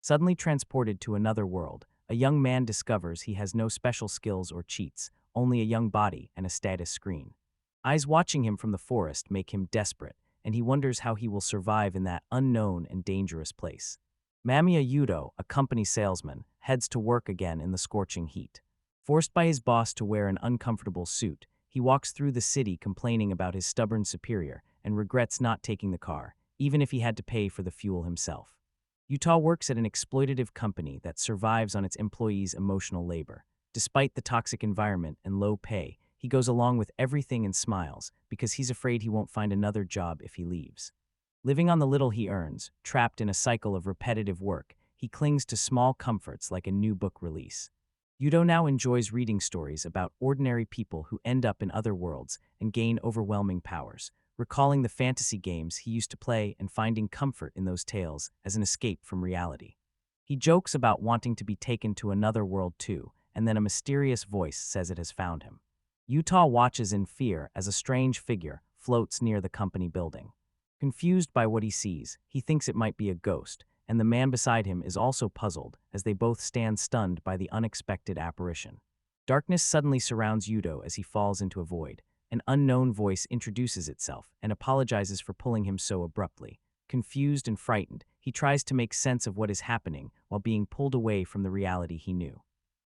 Suddenly transported to another world, a young man discovers he has no special skills or cheats, only a young body and a status screen. Eyes watching him from the forest make him desperate, and he wonders how he will survive in that unknown and dangerous place. Mamiya Yudo, a company salesman, heads to work again in the scorching heat. Forced by his boss to wear an uncomfortable suit, he walks through the city complaining about his stubborn superior and regrets not taking the car, even if he had to pay for the fuel himself. Utah works at an exploitative company that survives on its employees' emotional labor. Despite the toxic environment and low pay, he goes along with everything and smiles because he's afraid he won't find another job if he leaves. Living on the little he earns, trapped in a cycle of repetitive work, he clings to small comforts like a new book release. Yudo now enjoys reading stories about ordinary people who end up in other worlds and gain overwhelming powers, recalling the fantasy games he used to play and finding comfort in those tales as an escape from reality. He jokes about wanting to be taken to another world too, and then a mysterious voice says it has found him. Utah watches in fear as a strange figure floats near the company building. Confused by what he sees, he thinks it might be a ghost, and the man beside him is also puzzled as they both stand stunned by the unexpected apparition. Darkness suddenly surrounds Yudo as he falls into a void. An unknown voice introduces itself and apologizes for pulling him so abruptly. Confused and frightened, he tries to make sense of what is happening while being pulled away from the reality he knew.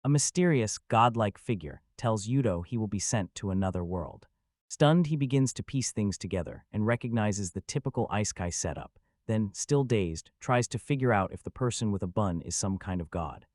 A mysterious, godlike figure tells Yudo he will be sent to another world. Stunned, he begins to piece things together and recognizes the typical isekai setup, then, still dazed, tries to figure out if the person with a bun is some kind of god.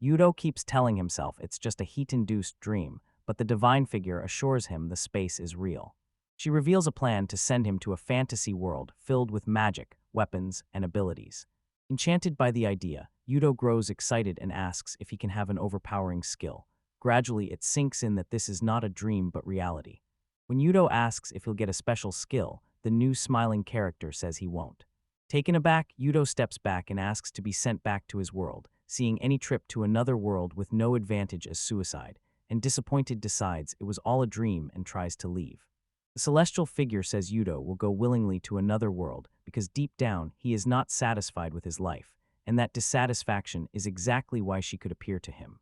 Yudo keeps telling himself it's just a heat-induced dream, but the divine figure assures him the space is real. She reveals a plan to send him to a fantasy world filled with magic, weapons, and abilities. Enchanted by the idea, Yudo grows excited and asks if he can have an overpowering skill. Gradually, it sinks in that this is not a dream but reality. When Yudo asks if he'll get a special skill, the new smiling character says he won't. Taken aback, Yudo steps back and asks to be sent back to his world, seeing any trip to another world with no advantage as suicide, and disappointed decides it was all a dream and tries to leave. The celestial figure says Yudo will go willingly to another world because deep down he is not satisfied with his life, and that dissatisfaction is exactly why she could appear to him.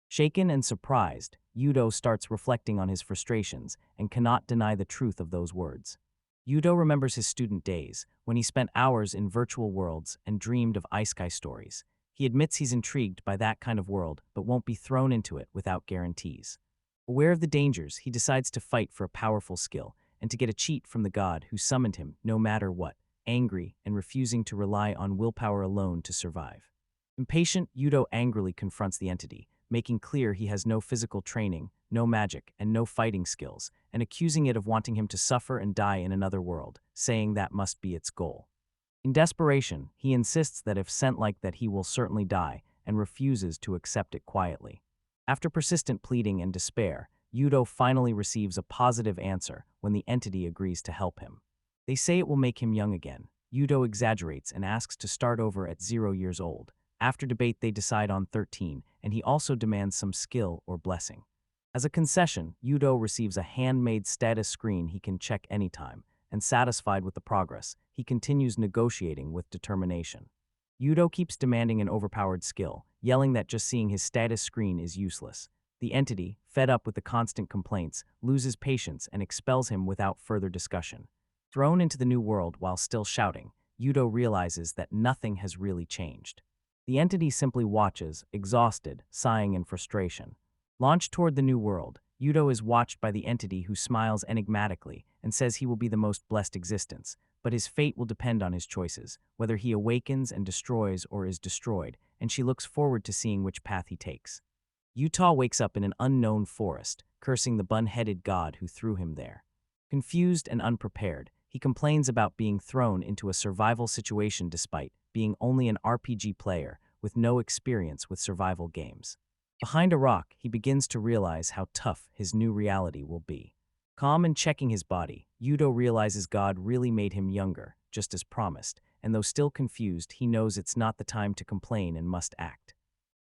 Shaken and surprised, Yudo starts reflecting on his frustrations and cannot deny the truth of those words. Yudo remembers his student days, when he spent hours in virtual worlds and dreamed of isekai stories. He admits he's intrigued by that kind of world, but won't be thrown into it without guarantees. Aware of the dangers, he decides to fight for a powerful skill and to get a cheat from the god who summoned him no matter what, angry and refusing to rely on willpower alone to survive. Impatient, Yudo angrily confronts the entity, making clear he has no physical training, no magic, and no fighting skills, and accusing it of wanting him to suffer and die in another world, saying that must be its goal. In desperation, he insists that if sent like that he will certainly die, and refuses to accept it quietly. After persistent pleading and despair, Yudo finally receives a positive answer when the entity agrees to help him. They say it will make him young again. Yudo exaggerates and asks to start over at 0 years old. After debate, they decide on 13, and he also demands some skill or blessing. As a concession, Yudo receives a handmade status screen he can check anytime, and satisfied with the progress, he continues negotiating with determination. Yudo keeps demanding an overpowered skill, yelling that just seeing his status screen is useless. The entity, fed up with the constant complaints, loses patience and expels him without further discussion. Thrown into the new world while still shouting, Yudo realizes that nothing has really changed. The entity simply watches, exhausted, sighing in frustration. Launched toward the new world, Yudo is watched by the entity who smiles enigmatically and says he will be the most blessed existence, but his fate will depend on his choices, whether he awakens and destroys or is destroyed, and she looks forward to seeing which path he takes. Utah wakes up in an unknown forest, cursing the bun-headed god who threw him there. Confused and unprepared, he complains about being thrown into a survival situation despite being only an RPG player with no experience with survival games. Behind a rock, he begins to realize how tough his new reality will be. Calm and checking his body, Yudo realizes God really made him younger, just as promised, and though still confused, he knows it's not the time to complain and must act.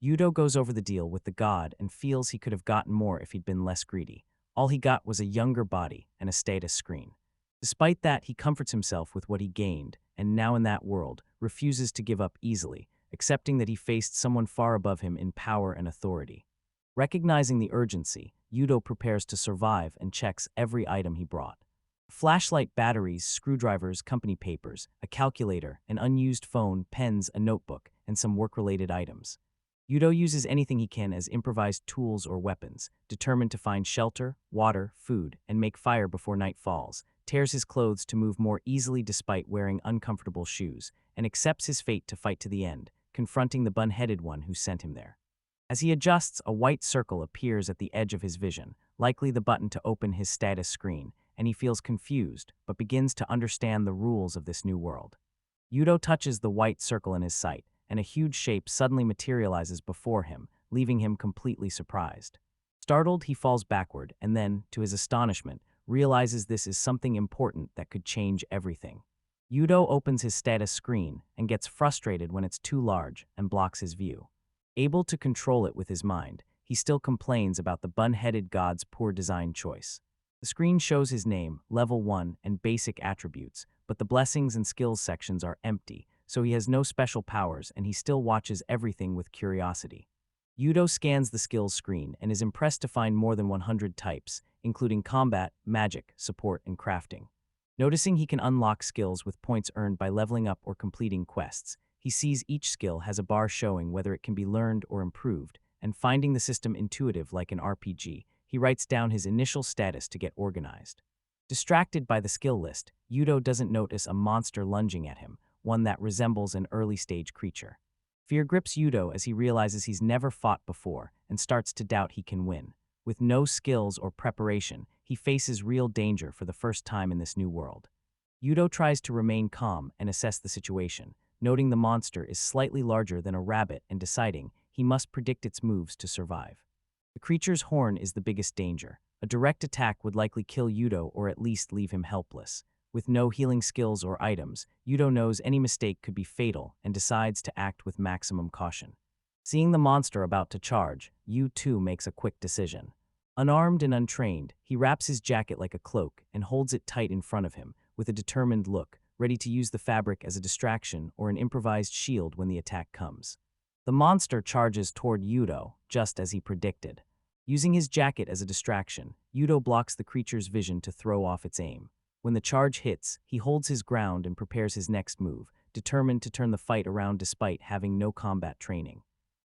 Yudo goes over the deal with the god and feels he could have gotten more if he'd been less greedy. All he got was a younger body and a status screen. Despite that, he comforts himself with what he gained, and now in that world, refuses to give up easily, accepting that he faced someone far above him in power and authority. Recognizing the urgency, Yudo prepares to survive and checks every item he brought. Flashlight, batteries, screwdrivers, company papers, a calculator, an unused phone, pens, a notebook, and some work-related items. Yudo uses anything he can as improvised tools or weapons, determined to find shelter, water, food, and make fire before night falls, tears his clothes to move more easily despite wearing uncomfortable shoes, and accepts his fate to fight to the end, confronting the bun-headed one who sent him there. As he adjusts, a white circle appears at the edge of his vision, likely the button to open his status screen, and he feels confused, but begins to understand the rules of this new world. Yudo touches the white circle in his sight, and a huge shape suddenly materializes before him, leaving him completely surprised. Startled, he falls backward, and then, to his astonishment, realizes this is something important that could change everything. Yudo opens his status screen and gets frustrated when it's too large and blocks his view. Able to control it with his mind, he still complains about the bun-headed god's poor design choice. The screen shows his name, level 1, and basic attributes, but the blessings and skills sections are empty, so he has no special powers and he still watches everything with curiosity. Yudo scans the skills screen and is impressed to find more than 100 types, including combat, magic, support, and crafting. Noticing he can unlock skills with points earned by leveling up or completing quests, he sees each skill has a bar showing whether it can be learned or improved, and finding the system intuitive like an RPG, he writes down his initial status to get organized. Distracted by the skill list, Yudo doesn't notice a monster lunging at him, one that resembles an early-stage creature. Fear grips Yudo as he realizes he's never fought before and starts to doubt he can win. With no skills or preparation, he faces real danger for the first time in this new world. Yudo tries to remain calm and assess the situation, noting the monster is slightly larger than a rabbit and deciding he must predict its moves to survive. The creature's horn is the biggest danger. A direct attack would likely kill Yudo or at least leave him helpless. With no healing skills or items, Yudo knows any mistake could be fatal and decides to act with maximum caution. Seeing the monster about to charge, Yu too makes a quick decision. Unarmed and untrained, he wraps his jacket like a cloak and holds it tight in front of him, with a determined look, ready to use the fabric as a distraction or an improvised shield when the attack comes. The monster charges toward Yudo, just as he predicted. Using his jacket as a distraction, Yudo blocks the creature's vision to throw off its aim. When the charge hits, he holds his ground and prepares his next move, determined to turn the fight around despite having no combat training.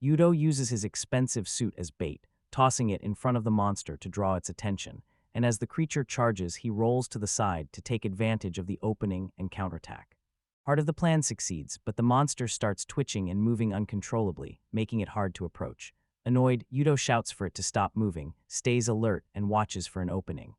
Yudo uses his expensive suit as bait, tossing it in front of the monster to draw its attention, and as the creature charges, he rolls to the side to take advantage of the opening and counterattack. Part of the plan succeeds, but the monster starts twitching and moving uncontrollably, making it hard to approach. Annoyed, Yudo shouts for it to stop moving, stays alert, and watches for an opening.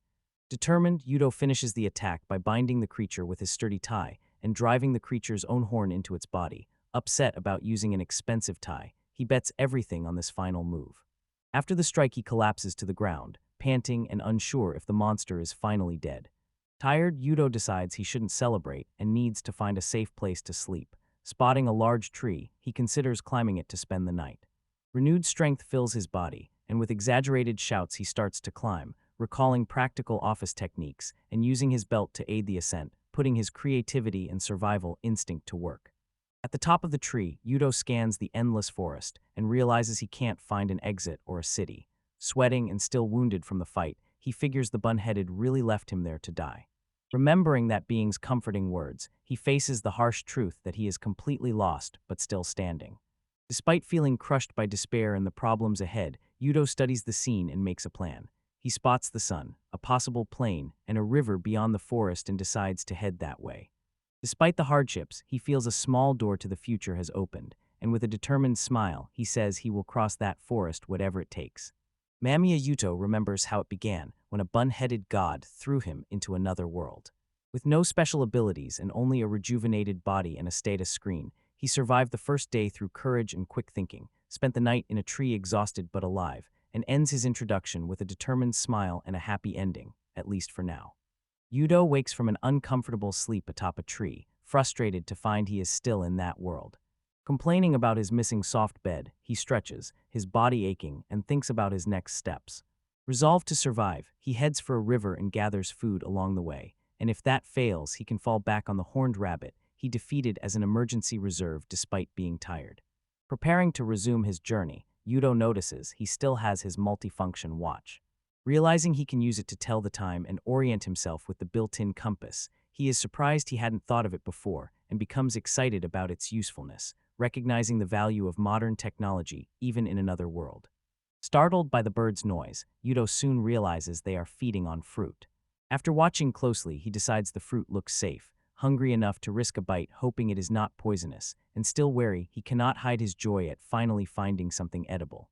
Determined, Yudo finishes the attack by binding the creature with his sturdy tie and driving the creature's own horn into its body. Upset about using an expensive tie, he bets everything on this final move. After the strike, he collapses to the ground, panting and unsure if the monster is finally dead. Tired, Yudo decides he shouldn't celebrate and needs to find a safe place to sleep. Spotting a large tree, he considers climbing it to spend the night. Renewed strength fills his body, and with exaggerated shouts he starts to climb, recalling practical office techniques and using his belt to aid the ascent, putting his creativity and survival instinct to work. At the top of the tree, Yudo scans the endless forest and realizes he can't find an exit or a city. Sweating and still wounded from the fight, he figures the bun-headed really left him there to die. Remembering that being's comforting words, he faces the harsh truth that he is completely lost but still standing. Despite feeling crushed by despair and the problems ahead, Yudo studies the scene and makes a plan. He spots the sun, a possible plain, and a river beyond the forest and decides to head that way. Despite the hardships, he feels a small door to the future has opened, and with a determined smile, he says he will cross that forest whatever it takes. Mamiya Yuto remembers how it began when a bun-headed god threw him into another world. With no special abilities and only a rejuvenated body and a status screen, he survived the first day through courage and quick thinking, spent the night in a tree exhausted but alive, and ends his introduction with a determined smile and a happy ending, at least for now. Yudo wakes from an uncomfortable sleep atop a tree, frustrated to find he is still in that world. Complaining about his missing soft bed, he stretches, his body aching, and thinks about his next steps. Resolved to survive, he heads for a river and gathers food along the way, and if that fails, he can fall back on the horned rabbit he defeated as an emergency reserve despite being tired. Preparing to resume his journey, Yudo notices he still has his multifunction watch. Realizing he can use it to tell the time and orient himself with the built-in compass, he is surprised he hadn't thought of it before and becomes excited about its usefulness, recognizing the value of modern technology even in another world. Startled by the birds' noise, Yudo soon realizes they are feeding on fruit. After watching closely, he decides the fruit looks safe, hungry enough to risk a bite hoping it is not poisonous, and still wary he cannot hide his joy at finally finding something edible.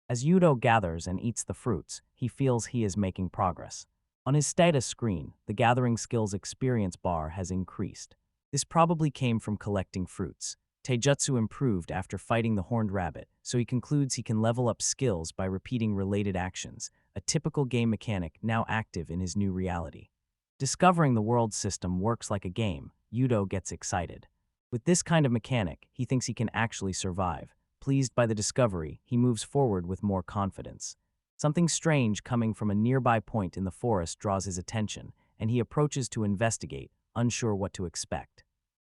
As Yudo gathers and eats the fruits, he feels he is making progress. On his status screen, the Gathering Skills experience bar has increased. This probably came from collecting fruits. Taijutsu improved after fighting the horned rabbit, so he concludes he can level up skills by repeating related actions, a typical game mechanic now active in his new reality. Discovering the world system works like a game, Yudo gets excited. With this kind of mechanic, he thinks he can actually survive. Pleased by the discovery, he moves forward with more confidence. Something strange coming from a nearby point in the forest draws his attention, and he approaches to investigate, unsure what to expect.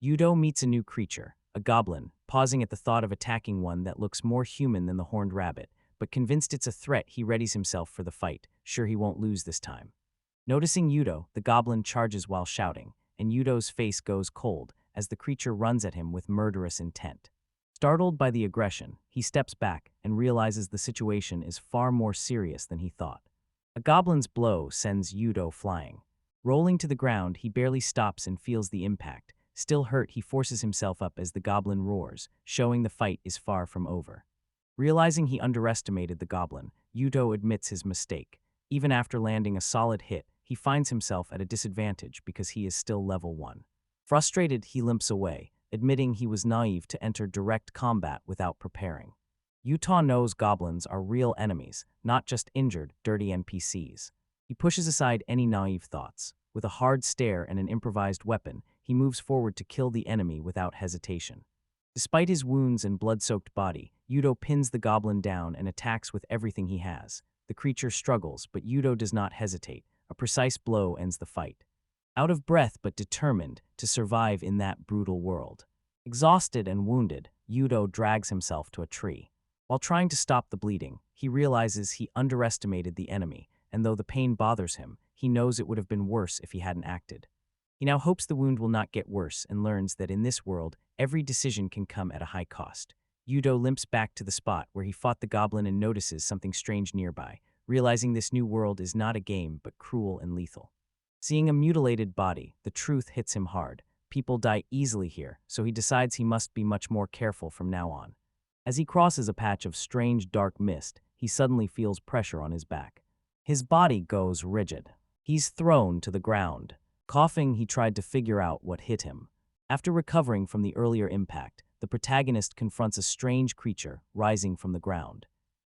Yudo meets a new creature, a goblin, pausing at the thought of attacking one that looks more human than the horned rabbit, but convinced it's a threat, he readies himself for the fight, sure he won't lose this time. Noticing Yudo, the goblin charges while shouting, and Yudo's face goes cold as the creature runs at him with murderous intent. Startled by the aggression, he steps back and realizes the situation is far more serious than he thought. A goblin's blow sends Yudo flying. Rolling to the ground, he barely stops and feels the impact. Still hurt, he forces himself up as the goblin roars, showing the fight is far from over. Realizing he underestimated the goblin, Yudo admits his mistake. Even after landing a solid hit, he finds himself at a disadvantage because he is still level 1. Frustrated, he limps away, admitting he was naive to enter direct combat without preparing. Yuta knows goblins are real enemies, not just injured, dirty NPCs. He pushes aside any naive thoughts. With a hard stare and an improvised weapon, he moves forward to kill the enemy without hesitation. Despite his wounds and blood-soaked body, Yudo pins the goblin down and attacks with everything he has. The creature struggles, but Yudo does not hesitate. A precise blow ends the fight. Out of breath but determined to survive in that brutal world. Exhausted and wounded, Yudo drags himself to a tree. While trying to stop the bleeding, he realizes he underestimated the enemy, and though the pain bothers him, he knows it would have been worse if he hadn't acted. He now hopes the wound will not get worse and learns that in this world, every decision can come at a high cost. Yudo limps back to the spot where he fought the goblin and notices something strange nearby, realizing this new world is not a game but cruel and lethal. Seeing a mutilated body, the truth hits him hard. People die easily here, so he decides he must be much more careful from now on. As he crosses a patch of strange dark mist, he suddenly feels pressure on his back. His body goes rigid. He's thrown to the ground. Coughing, he tried to figure out what hit him. After recovering from the earlier impact, the protagonist confronts a strange creature rising from the ground.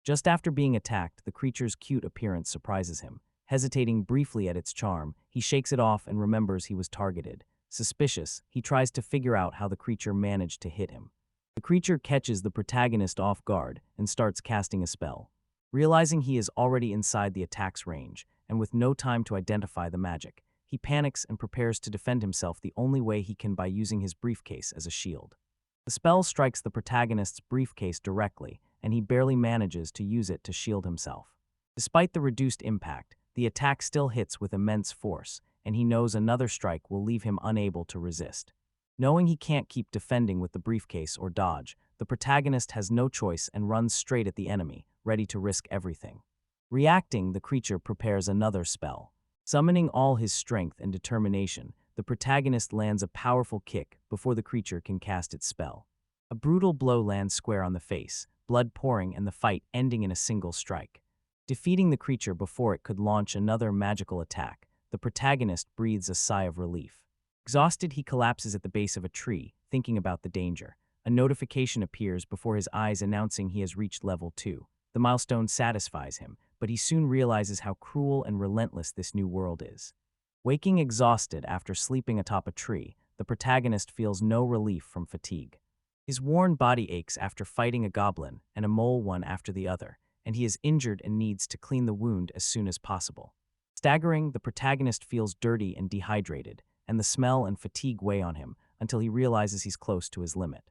Just after being attacked, the creature's cute appearance surprises him. Hesitating briefly at its charm, he shakes it off and remembers he was targeted. Suspicious, he tries to figure out how the creature managed to hit him. The creature catches the protagonist off guard and starts casting a spell. Realizing he is already inside the attack's range, and with no time to identify the magic, he panics and prepares to defend himself the only way he can by using his briefcase as a shield. The spell strikes the protagonist's briefcase directly, and he barely manages to use it to shield himself. Despite the reduced impact, the attack still hits with immense force, and he knows another strike will leave him unable to resist. Knowing he can't keep defending with the briefcase or dodge, the protagonist has no choice and runs straight at the enemy, ready to risk everything. Reacting, the creature prepares another spell. Summoning all his strength and determination, the protagonist lands a powerful kick before the creature can cast its spell. A brutal blow lands square on the face, blood pouring and the fight ending in a single strike. Defeating the creature before it could launch another magical attack, the protagonist breathes a sigh of relief. Exhausted, he collapses at the base of a tree, thinking about the danger. A notification appears before his eyes announcing he has reached level 2. The milestone satisfies him, but he soon realizes how cruel and relentless this new world is. Waking exhausted after sleeping atop a tree, the protagonist feels no relief from fatigue. His worn body aches after fighting a goblin and a mole one after the other, and he is injured and needs to clean the wound as soon as possible. Staggering, the protagonist feels dirty and dehydrated, and the smell and fatigue weigh on him until he realizes he's close to his limit.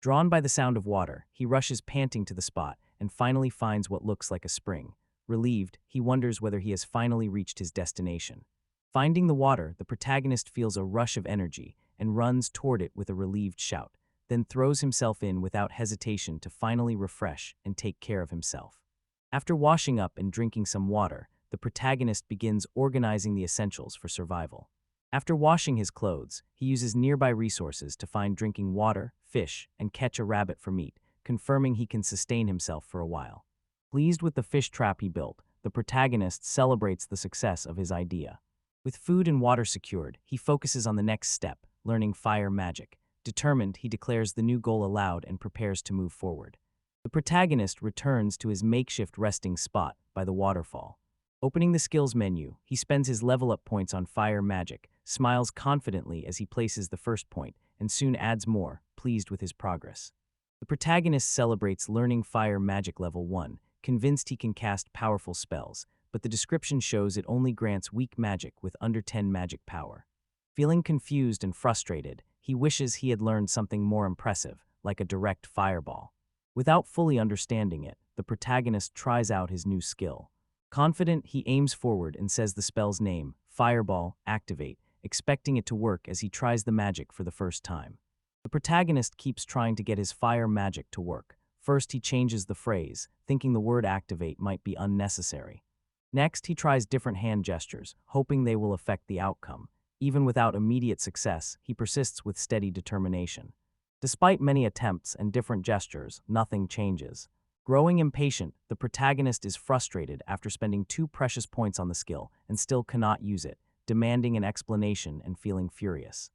Drawn by the sound of water, he rushes panting to the spot and finally finds what looks like a spring. Relieved, he wonders whether he has finally reached his destination. Finding the water, the protagonist feels a rush of energy and runs toward it with a relieved shout, then throws himself in without hesitation to finally refresh and take care of himself. After washing up and drinking some water, the protagonist begins organizing the essentials for survival. After washing his clothes, he uses nearby resources to find drinking water, fish, and catch a rabbit for meat, confirming he can sustain himself for a while. Pleased with the fish trap he built, the protagonist celebrates the success of his idea. With food and water secured, he focuses on the next step, learning fire magic. Determined, he declares the new goal aloud and prepares to move forward. The protagonist returns to his makeshift resting spot by the waterfall. Opening the skills menu, he spends his level-up points on fire magic, smiles confidently as he places the first point, and soon adds more, pleased with his progress. The protagonist celebrates learning fire magic level 1, convinced he can cast powerful spells, but the description shows it only grants weak magic with under 10 magic power. Feeling confused and frustrated, he wishes he had learned something more impressive, like a direct fireball. Without fully understanding it, the protagonist tries out his new skill. Confident, he aims forward and says the spell's name, Fireball, activate, expecting it to work as he tries the magic for the first time. The protagonist keeps trying to get his fire magic to work. First, he changes the phrase, thinking the word activate might be unnecessary. Next, he tries different hand gestures, hoping they will affect the outcome. Even without immediate success, he persists with steady determination. Despite many attempts and different gestures, nothing changes. Growing impatient, the protagonist is frustrated after spending 2 precious points on the skill and still cannot use it, demanding an explanation and feeling furious.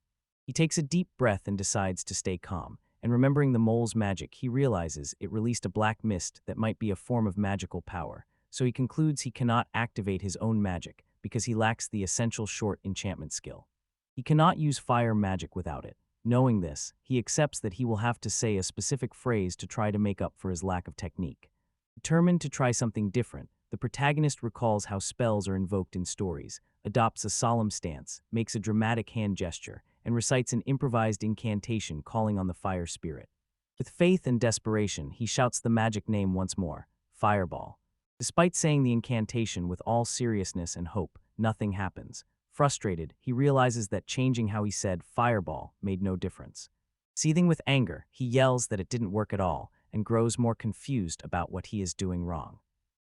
He takes a deep breath and decides to stay calm, and remembering the mole's magic, he realizes it released a black mist that might be a form of magical power, so he concludes he cannot activate his own magic because he lacks the essential short enchantment skill. He cannot use fire magic without it. Knowing this, he accepts that he will have to say a specific phrase to try to make up for his lack of technique. Determined to try something different, the protagonist recalls how spells are invoked in stories, adopts a solemn stance, makes a dramatic hand gesture, and recites an improvised incantation calling on the fire spirit. With faith and desperation, he shouts the magic name once more, Fireball. Despite saying the incantation with all seriousness and hope, nothing happens. Frustrated, he realizes that changing how he said fireball made no difference. Seething with anger, he yells that it didn't work at all and grows more confused about what he is doing wrong.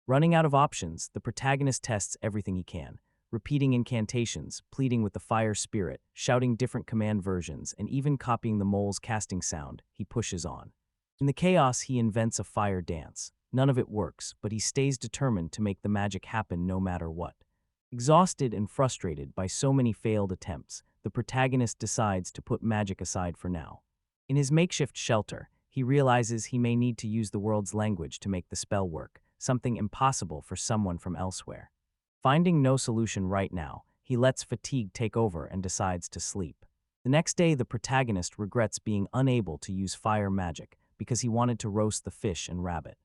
Running out of options, the protagonist tests everything he can, repeating incantations, pleading with the fire spirit, shouting different command versions, and even copying the mole's casting sound. He pushes on. In the chaos, he invents a fire dance. None of it works, but he stays determined to make the magic happen no matter what. Exhausted and frustrated by so many failed attempts, the protagonist decides to put magic aside for now. In his makeshift shelter, he realizes he may need to use the world's language to make the spell work, something impossible for someone from elsewhere. Finding no solution right now, he lets fatigue take over and decides to sleep. The next day, the protagonist regrets being unable to use fire magic because he wanted to roast the fish and rabbit.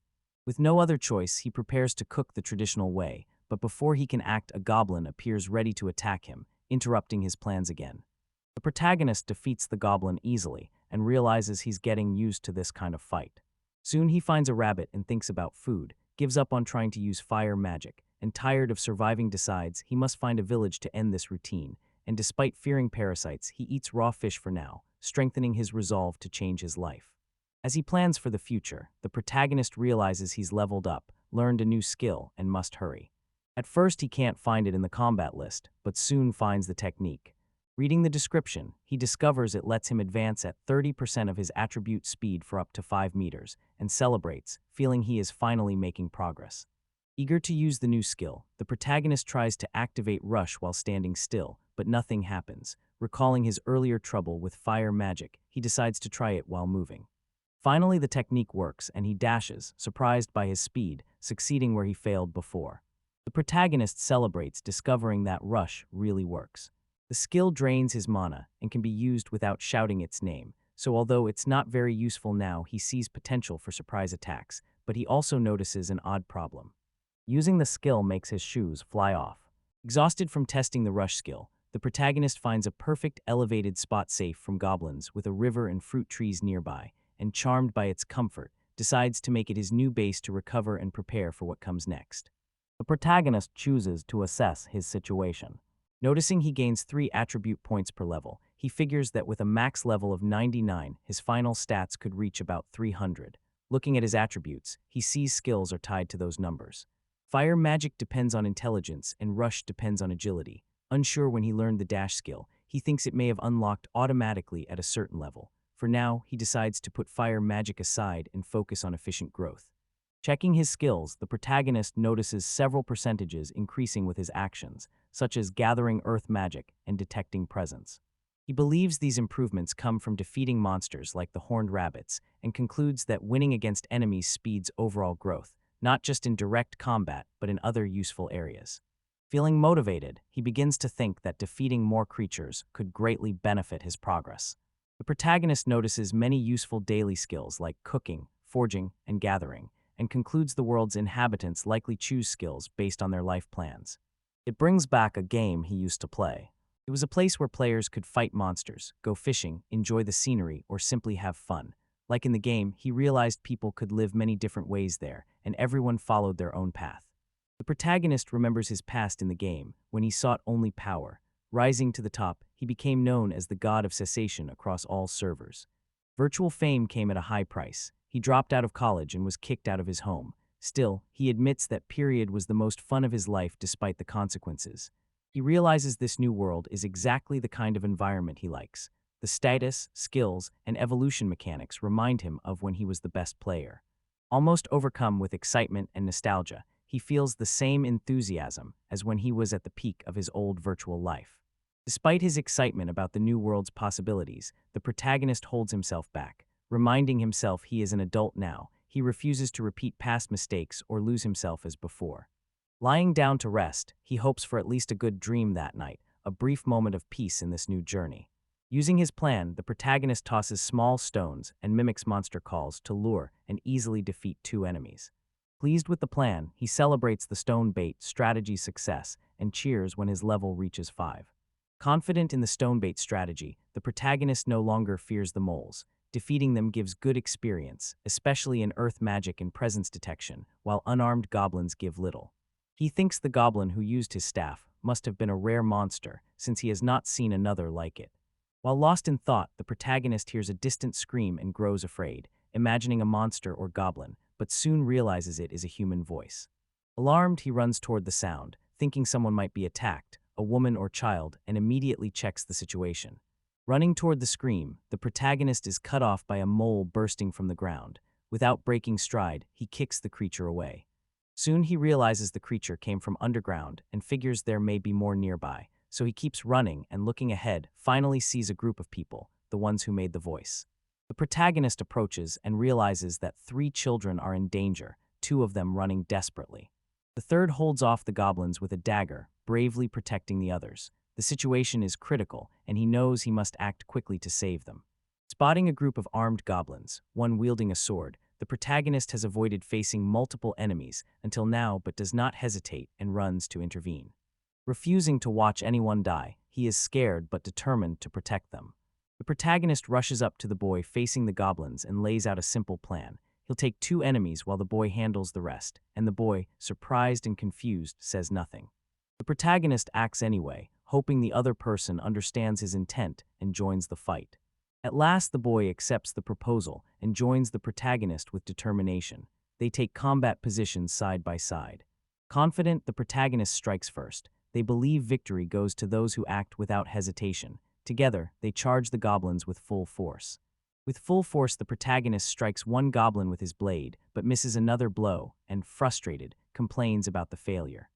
With no other choice, he prepares to cook the traditional way, but before he can act, a goblin appears ready to attack him, interrupting his plans again. The protagonist defeats the goblin easily and realizes he's getting used to this kind of fight. Soon he finds a rabbit and thinks about food, gives up on trying to use fire magic, and tired of surviving decides he must find a village to end this routine, and despite fearing parasites, he eats raw fish for now, strengthening his resolve to change his life. As he plans for the future, the protagonist realizes he's leveled up, learned a new skill, and must hurry. At first, he can't find it in the combat list, but soon finds the technique. Reading the description, he discovers it lets him advance at 30% of his attribute speed for up to 5 meters, and celebrates, feeling he is finally making progress. Eager to use the new skill, the protagonist tries to activate Rush while standing still, but nothing happens. Recalling his earlier trouble with fire magic, he decides to try it while moving. Finally, the technique works, and he dashes, surprised by his speed, succeeding where he failed before. The protagonist celebrates, discovering that Rush really works. The skill drains his mana and can be used without shouting its name, so although it's not very useful now, he sees potential for surprise attacks, but he also notices an odd problem. Using the skill makes his shoes fly off. Exhausted from testing the Rush skill, the protagonist finds a perfect elevated spot safe from goblins with a river and fruit trees nearby, and charmed by its comfort, decides to make it his new base to recover and prepare for what comes next. The protagonist chooses to assess his situation. Noticing he gains 3 attribute points per level, he figures that with a max level of 99, his final stats could reach about 300. Looking at his attributes, he sees skills are tied to those numbers. Fire magic depends on intelligence and rush depends on agility. Unsure when he learned the dash skill, he thinks it may have unlocked automatically at a certain level. For now, he decides to put fire magic aside and focus on efficient growth. Checking his skills, the protagonist notices several percentages increasing with his actions, such as gathering earth magic and detecting presence. He believes these improvements come from defeating monsters like the horned rabbits and concludes that winning against enemies speeds overall growth, not just in direct combat but in other useful areas. Feeling motivated, he begins to think that defeating more creatures could greatly benefit his progress. The protagonist notices many useful daily skills like cooking, forging, and gathering, and concludes the world's inhabitants likely choose skills based on their life plans. It brings back a game he used to play. It was a place where players could fight monsters, go fishing, enjoy the scenery, or simply have fun. Like in the game, he realized people could live many different ways there, and everyone followed their own path. The protagonist remembers his past in the game, when he sought only power. Rising to the top, he became known as the god of cessation across all servers. Virtual fame came at a high price. He dropped out of college and was kicked out of his home. Still, he admits that period was the most fun of his life despite the consequences. He realizes this new world is exactly the kind of environment he likes. The status, skills, and evolution mechanics remind him of when he was the best player. Almost overcome with excitement and nostalgia, he feels the same enthusiasm as when he was at the peak of his old virtual life. Despite his excitement about the new world's possibilities, the protagonist holds himself back. Reminding himself he is an adult now, he refuses to repeat past mistakes or lose himself as before. Lying down to rest, he hopes for at least a good dream that night, a brief moment of peace in this new journey. Using his plan, the protagonist tosses small stones and mimics monster calls to lure and easily defeat 2 enemies. Pleased with the plan, he celebrates the stone bait strategy's success and cheers when his level reaches 5. Confident in the stone bait strategy, the protagonist no longer fears the moles. Defeating them gives good experience, especially in earth magic and presence detection, while unarmed goblins give little. He thinks the goblin who used his staff must have been a rare monster, since he has not seen another like it. While lost in thought, the protagonist hears a distant scream and grows afraid, imagining a monster or goblin, but soon realizes it is a human voice. Alarmed, he runs toward the sound, thinking someone might be attacked, a woman or child, and immediately checks the situation. Running toward the scream, the protagonist is cut off by a mole bursting from the ground. Without breaking stride, he kicks the creature away. Soon he realizes the creature came from underground and figures there may be more nearby, so he keeps running and looking ahead, finally sees a group of people, the ones who made the voice. The protagonist approaches and realizes that 3 children are in danger, 2 of them running desperately. The third holds off the goblins with a dagger, bravely protecting the others. The situation is critical, and he knows he must act quickly to save them. Spotting a group of armed goblins, one wielding a sword, the protagonist has avoided facing multiple enemies until now but does not hesitate and runs to intervene. Refusing to watch anyone die, he is scared but determined to protect them. The protagonist rushes up to the boy facing the goblins and lays out a simple plan. He'll take 2 enemies while the boy handles the rest, and the boy, surprised and confused, says nothing. The protagonist acts anyway, hoping the other person understands his intent and joins the fight. At last, the boy accepts the proposal and joins the protagonist with determination. They take combat positions side by side. Confident, the protagonist strikes first. They believe victory goes to those who act without hesitation. Together, they charge the goblins with full force. With full force, the protagonist strikes one goblin with his blade, but misses another blow, and, frustrated, complains about the failure.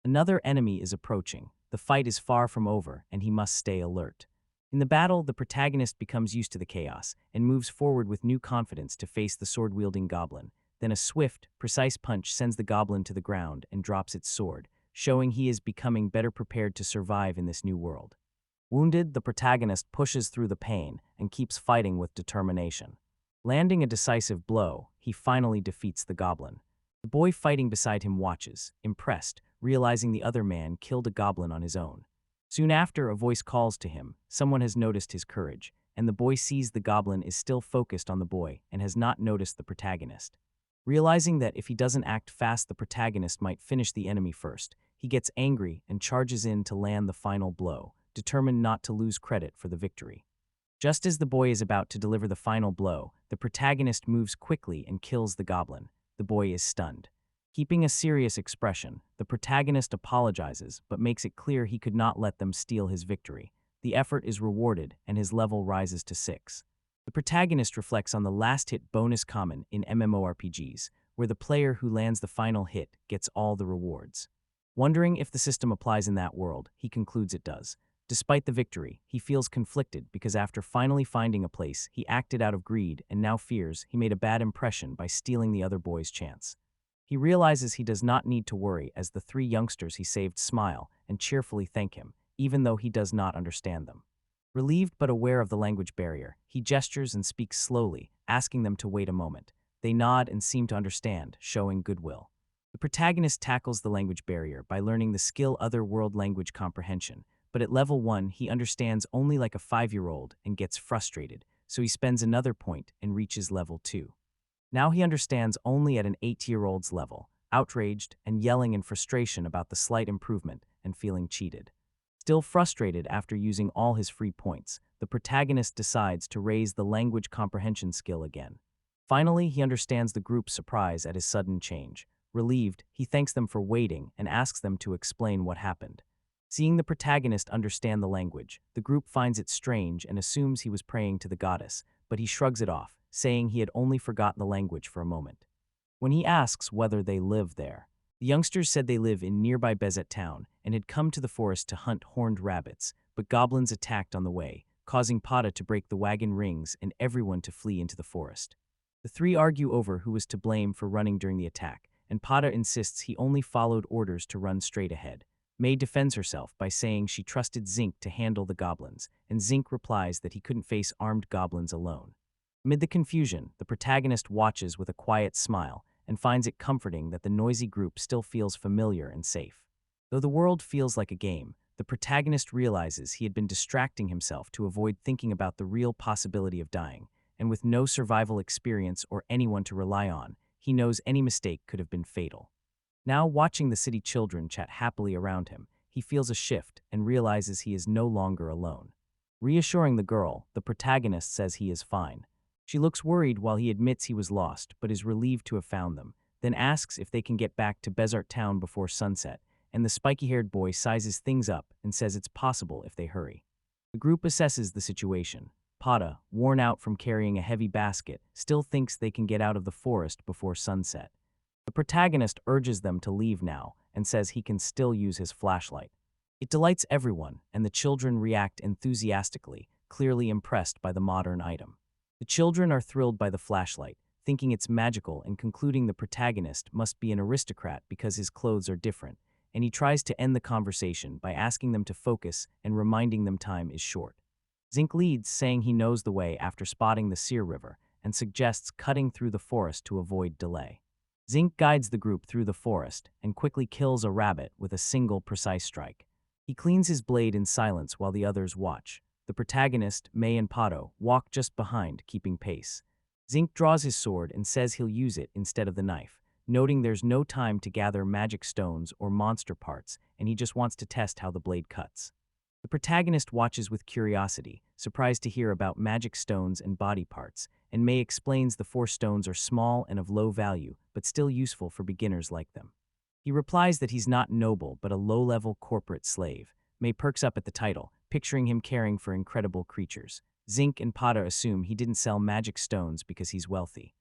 Another enemy is approaching. The fight is far from over, and he must stay alert. In the battle, the protagonist becomes used to the chaos and moves forward with new confidence to face the sword-wielding goblin. Then a swift, precise punch sends the goblin to the ground and drops its sword, showing he is becoming better prepared to survive in this new world. Wounded, the protagonist pushes through the pain and keeps fighting with determination. Landing a decisive blow, he finally defeats the goblin. The boy fighting beside him watches, impressed, realizing the other man killed a goblin on his own. Soon after, a voice calls to him. Someone has noticed his courage. and the boy sees the goblin is still focused on the boy and has not noticed the protagonist. Realizing that if he doesn't act fast, the protagonist might finish the enemy first, he gets angry and charges in to land the final blow, determined not to lose credit for the victory. Just as the boy is about to deliver the final blow, the protagonist moves quickly and kills the goblin. The boy is stunned. Keeping a serious expression, the protagonist apologizes but makes it clear he could not let them steal his victory. The effort is rewarded and his level rises to 6. The protagonist reflects on the last hit bonus common in MMORPGs, where the player who lands the final hit gets all the rewards. Wondering if the system applies in that world, he concludes it does. Despite the victory, he feels conflicted because after finally finding a place, he acted out of greed and now fears he made a bad impression by stealing the other boy's chance. He realizes he does not need to worry as the 3 youngsters he saved smile and cheerfully thank him, even though he does not understand them. Relieved but aware of the language barrier, he gestures and speaks slowly, asking them to wait a moment. They nod and seem to understand, showing goodwill. The protagonist tackles the language barrier by learning the skill Otherworld Language Comprehension, but at level 1 he understands only like a 5-year-old and gets frustrated, so he spends another point and reaches level 2. Now he understands only at an 8-year-old's level, outraged and yelling in frustration about the slight improvement and feeling cheated. Still frustrated after using all his free points, the protagonist decides to raise the language comprehension skill again. Finally, he understands the group's surprise at his sudden change. Relieved, he thanks them for waiting and asks them to explain what happened. Seeing the protagonist understand the language, the group finds it strange and assumes he was praying to the goddess, but he shrugs it off, saying he had only forgotten the language for a moment. When he asks whether they live there, the youngsters said they live in nearby Bezart town and had come to the forest to hunt horned rabbits, but goblins attacked on the way, causing Pada to break the wagon rings and everyone to flee into the forest. The 3 argue over who was to blame for running during the attack, and Pada insists he only followed orders to run straight ahead. May defends herself by saying she trusted Zinc to handle the goblins, and Zinc replies that he couldn't face armed goblins alone. Amid the confusion, the protagonist watches with a quiet smile and finds it comforting that the noisy group still feels familiar and safe. Though the world feels like a game, the protagonist realizes he had been distracting himself to avoid thinking about the real possibility of dying, and with no survival experience or anyone to rely on, he knows any mistake could have been fatal. Now, watching the city children chat happily around him, he feels a shift and realizes he is no longer alone. Reassuring the girl, the protagonist says he is fine. She looks worried while he admits he was lost, but is relieved to have found them, then asks if they can get back to Bezart town before sunset, and the spiky-haired boy sizes things up and says it's possible if they hurry. The group assesses the situation. Pada, worn out from carrying a heavy basket, still thinks they can get out of the forest before sunset. The protagonist urges them to leave now and says he can still use his flashlight. It delights everyone, and the children react enthusiastically, clearly impressed by the modern item. The children are thrilled by the flashlight, thinking it's magical and concluding the protagonist must be an aristocrat because his clothes are different, and he tries to end the conversation by asking them to focus and reminding them time is short. Zinc leads, saying he knows the way after spotting the Seer River, and suggests cutting through the forest to avoid delay. Zinc guides the group through the forest and quickly kills a rabbit with a single precise strike. He cleans his blade in silence while the others watch. The protagonist, May and Pato, walk just behind, keeping pace. Zinc draws his sword and says he'll use it instead of the knife, noting there's no time to gather magic stones or monster parts, and he just wants to test how the blade cuts. The protagonist watches with curiosity, surprised to hear about magic stones and body parts, and May explains the 4 stones are small and of low value, but still useful for beginners like them. He replies that he's not noble but a low-level corporate slave. May perks up at the title, picturing him caring for incredible creatures. Zinc and Pada assume he didn't sell magic stones because he's wealthy.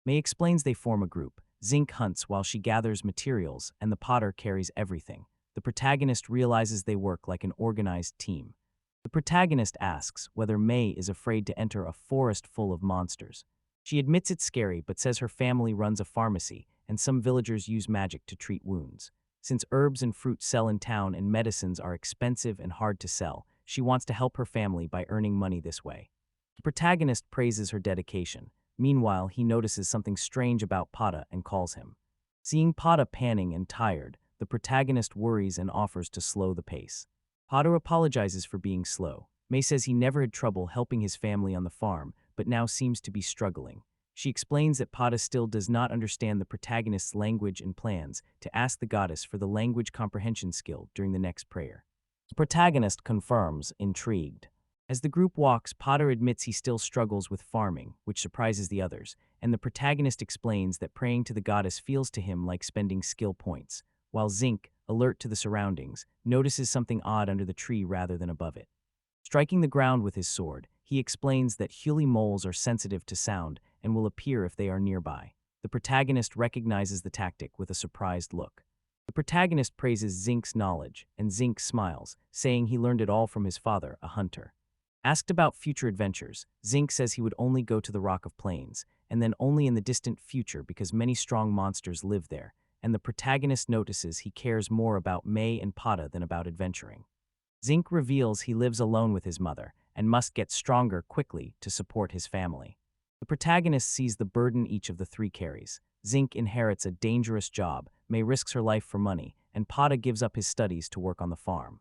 May explains they form a group. Zinc hunts while she gathers materials, and the Potter carries everything. The protagonist realizes they work like an organized team. The protagonist asks whether May is afraid to enter a forest full of monsters. She admits it's scary but says her family runs a pharmacy, and some villagers use magic to treat wounds. Since herbs and fruits sell in town and medicines are expensive and hard to sell, she wants to help her family by earning money this way. The protagonist praises her dedication. Meanwhile, he notices something strange about Pada and calls him. Seeing Pada panting and tired, the protagonist worries and offers to slow the pace. Pada apologizes for being slow. May says he never had trouble helping his family on the farm, but now seems to be struggling. She explains that Pada still does not understand the protagonist's language and plans to ask the goddess for the language comprehension skill during the next prayer. The protagonist confirms, intrigued. As the group walks, Potter admits he still struggles with farming, which surprises the others, and the protagonist explains that praying to the goddess feels to him like spending skill points, while Zinc, alert to the surroundings, notices something odd under the tree rather than above it. Striking the ground with his sword, he explains that Huli moles are sensitive to sound and will appear if they are nearby. The protagonist recognizes the tactic with a surprised look. The protagonist praises Zinc's knowledge, and Zinc smiles, saying he learned it all from his father, a hunter. Asked about future adventures, Zinc says he would only go to the Rock of Plains, and then only in the distant future because many strong monsters live there, and the protagonist notices he cares more about May and Pada than about adventuring. Zinc reveals he lives alone with his mother and must get stronger quickly to support his family. The protagonist sees the burden each of the three carries. Zinc inherits a dangerous job, May risks her life for money, and Pada gives up his studies to work on the farm.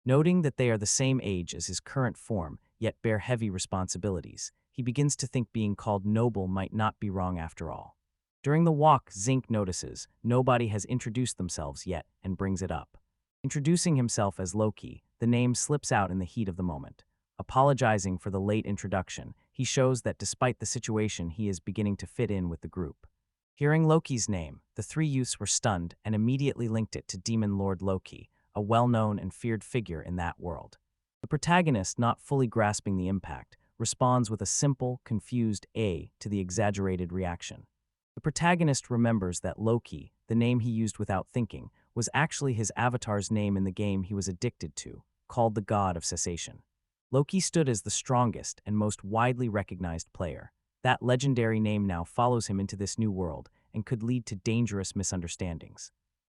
Noting that they are the same age as his current form, yet bear heavy responsibilities, he begins to think being called noble might not be wrong after all. During the walk, Zinc notices nobody has introduced themselves yet and brings it up. Introducing himself as Loki, the name slips out in the heat of the moment. Apologizing for the late introduction, he shows that despite the situation, he is beginning to fit in with the group. Hearing Loki's name, the three youths were stunned and immediately linked it to Demon Lord Loki, a well-known and feared figure in that world. The protagonist, not fully grasping the impact, responds with a simple, confused "A" to the exaggerated reaction. The protagonist remembers that Loki, the name he used without thinking, was actually his avatar's name in the game he was addicted to, called the God of Cessation. Loki stood as the strongest and most widely recognized player. That legendary name now follows him into this new world and could lead to dangerous misunderstandings.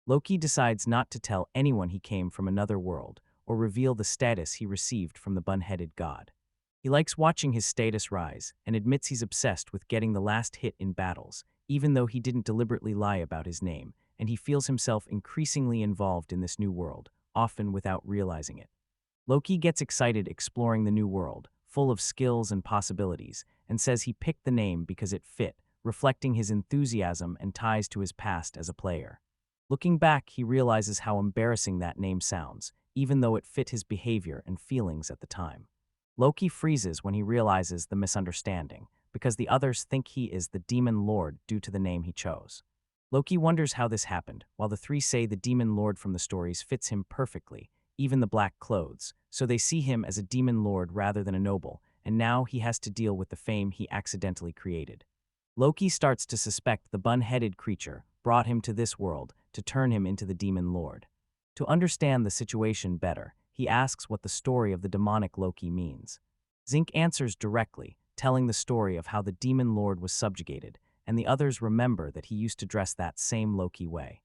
Loki decides not to tell anyone he came from another world or reveal the status he received from the bun-headed god. He likes watching his status rise and admits he's obsessed with getting the last hit in battles, even though he didn't deliberately lie about his name, and he feels himself increasingly involved in this new world, often without realizing it. Loki gets excited exploring the new world, full of skills and possibilities, and says he picked the name because it fit, reflecting his enthusiasm and ties to his past as a player. Looking back, he realizes how embarrassing that name sounds, even though it fit his behavior and feelings at the time. Loki freezes when he realizes the misunderstanding, because the others think he is the Demon Lord due to the name he chose. Loki wonders how this happened, while the three say the Demon Lord from the stories fits him perfectly, even the black clothes, so they see him as a Demon Lord rather than a noble, and now he has to deal with the fame he accidentally created. Loki starts to suspect the bun-headed creature brought him to this world to turn him into the Demon Lord. To understand the situation better, he asks what the story of the demonic Loki means. Zinc answers directly, telling the story of how the Demon Lord was subjugated, and the others remember that he used to dress that same Loki way.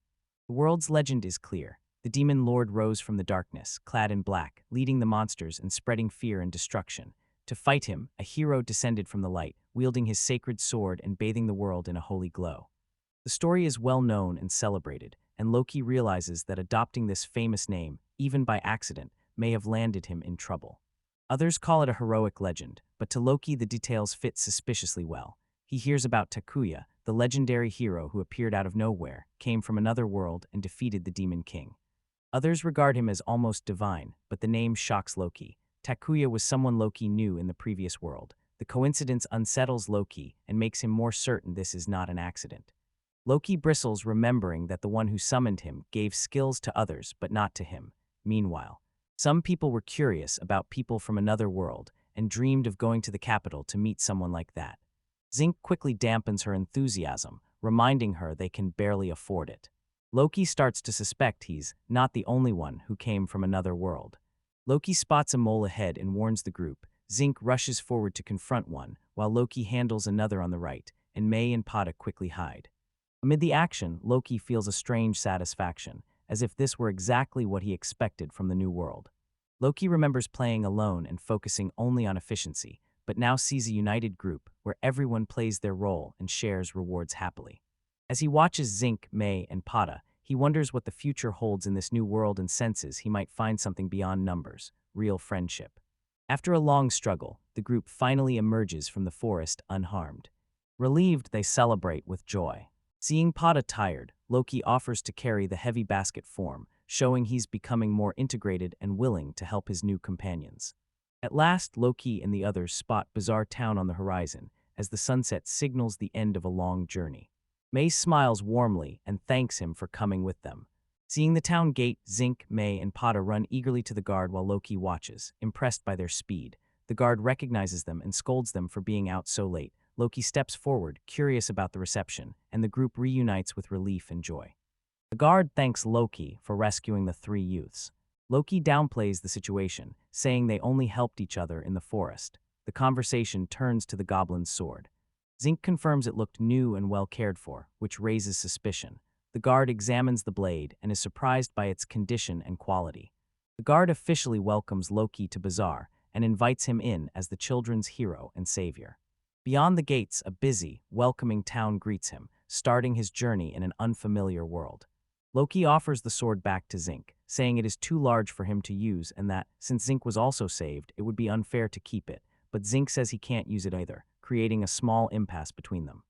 The world's legend is clear. The Demon Lord rose from the darkness, clad in black, leading the monsters and spreading fear and destruction. To fight him, a hero descended from the light, wielding his sacred sword and bathing the world in a holy glow. The story is well known and celebrated, and Loki realizes that adopting this famous name, even by accident, may have landed him in trouble. Others call it a heroic legend, but to Loki the details fit suspiciously well. He hears about Takuya, the legendary hero who appeared out of nowhere, came from another world, and defeated the Demon King. Others regard him as almost divine, but the name shocks Loki. Takuya was someone Loki knew in the previous world. The coincidence unsettles Loki and makes him more certain this is not an accident. Loki bristles, remembering that the one who summoned him gave skills to others but not to him. Meanwhile, some people were curious about people from another world and dreamed of going to the capital to meet someone like that. Zinc quickly dampens her enthusiasm, reminding her they can barely afford it. Loki starts to suspect he's not the only one who came from another world. Loki spots a mole ahead and warns the group. Zinc rushes forward to confront one, while Loki handles another on the right, and May and Pada quickly hide. Amid the action, Loki feels a strange satisfaction, as if this were exactly what he expected from the new world. Loki remembers playing alone and focusing only on efficiency, but now sees a united group where everyone plays their role and shares rewards happily. As he watches Zinc, May, and Pada, he wonders what the future holds in this new world and senses he might find something beyond numbers, real friendship. After a long struggle, the group finally emerges from the forest unharmed. Relieved, they celebrate with joy. Seeing Pada tired, Loki offers to carry the heavy basket form, showing he's becoming more integrated and willing to help his new companions. At last, Loki and the others spot Bizarre Town on the horizon, as the sunset signals the end of a long journey. May smiles warmly and thanks him for coming with them. Seeing the town gate, Zink, May, and Pada run eagerly to the guard while Loki watches, impressed by their speed. The guard recognizes them and scolds them for being out so late. Loki steps forward, curious about the reception, and the group reunites with relief and joy. The guard thanks Loki for rescuing the three youths. Loki downplays the situation, saying they only helped each other in the forest. The conversation turns to the goblin's sword. Zink confirms it looked new and well cared for, which raises suspicion. The guard examines the blade and is surprised by its condition and quality. The guard officially welcomes Loki to Bezart and invites him in as the children's hero and savior. Beyond the gates, a busy, welcoming town greets him, starting his journey in an unfamiliar world. Loki offers the sword back to Zink, saying it is too large for him to use and that, since Zink was also saved, it would be unfair to keep it, but Zink says he can't use it either, creating a small impasse between them.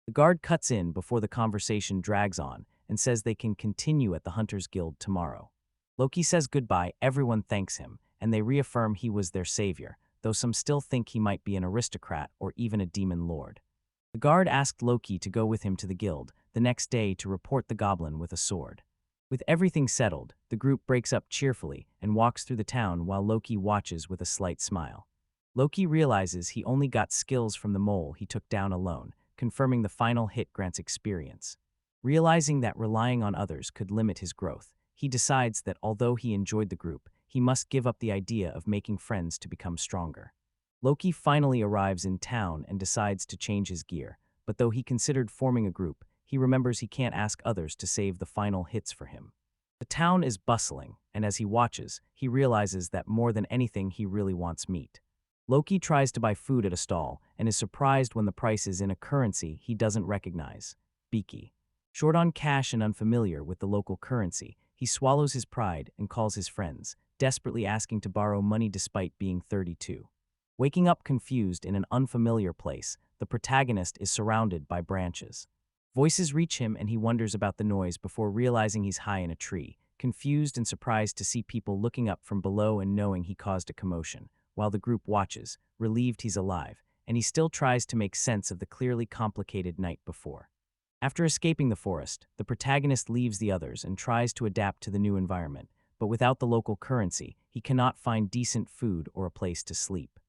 The guard cuts in before the conversation drags on and says they can continue at the Hunters Guild tomorrow. Loki says goodbye, everyone thanks him, and they reaffirm he was their savior, though some still think he might be an aristocrat or even a demon lord. The guard asked Loki to go with him to the guild the next day to report the goblin with a sword. With everything settled, the group breaks up cheerfully and walks through the town while Loki watches with a slight smile. Loki realizes he only got skills from the mole he took down alone, confirming the final hit grants experience. Realizing that relying on others could limit his growth, he decides that although he enjoyed the group, he must give up the idea of making friends to become stronger. Loki finally arrives in town and decides to change his gear, but though he considered forming a group, he remembers he can't ask others to save the final hits for him. The town is bustling, and as he watches, he realizes that more than anything he really wants meat. Loki tries to buy food at a stall and is surprised when the price is in a currency he doesn't recognize, Biki. Short on cash and unfamiliar with the local currency, he swallows his pride and calls his friends, desperately asking to borrow money despite being 32. Waking up confused in an unfamiliar place, the protagonist is surrounded by branches. Voices reach him and he wonders about the noise before realizing he's high in a tree, confused and surprised to see people looking up from below and knowing he caused a commotion, while the group watches, relieved he's alive, and he still tries to make sense of the clearly complicated night before. After escaping the forest, the protagonist leaves the others and tries to adapt to the new environment, but without the local currency, he cannot find decent food or a place to sleep.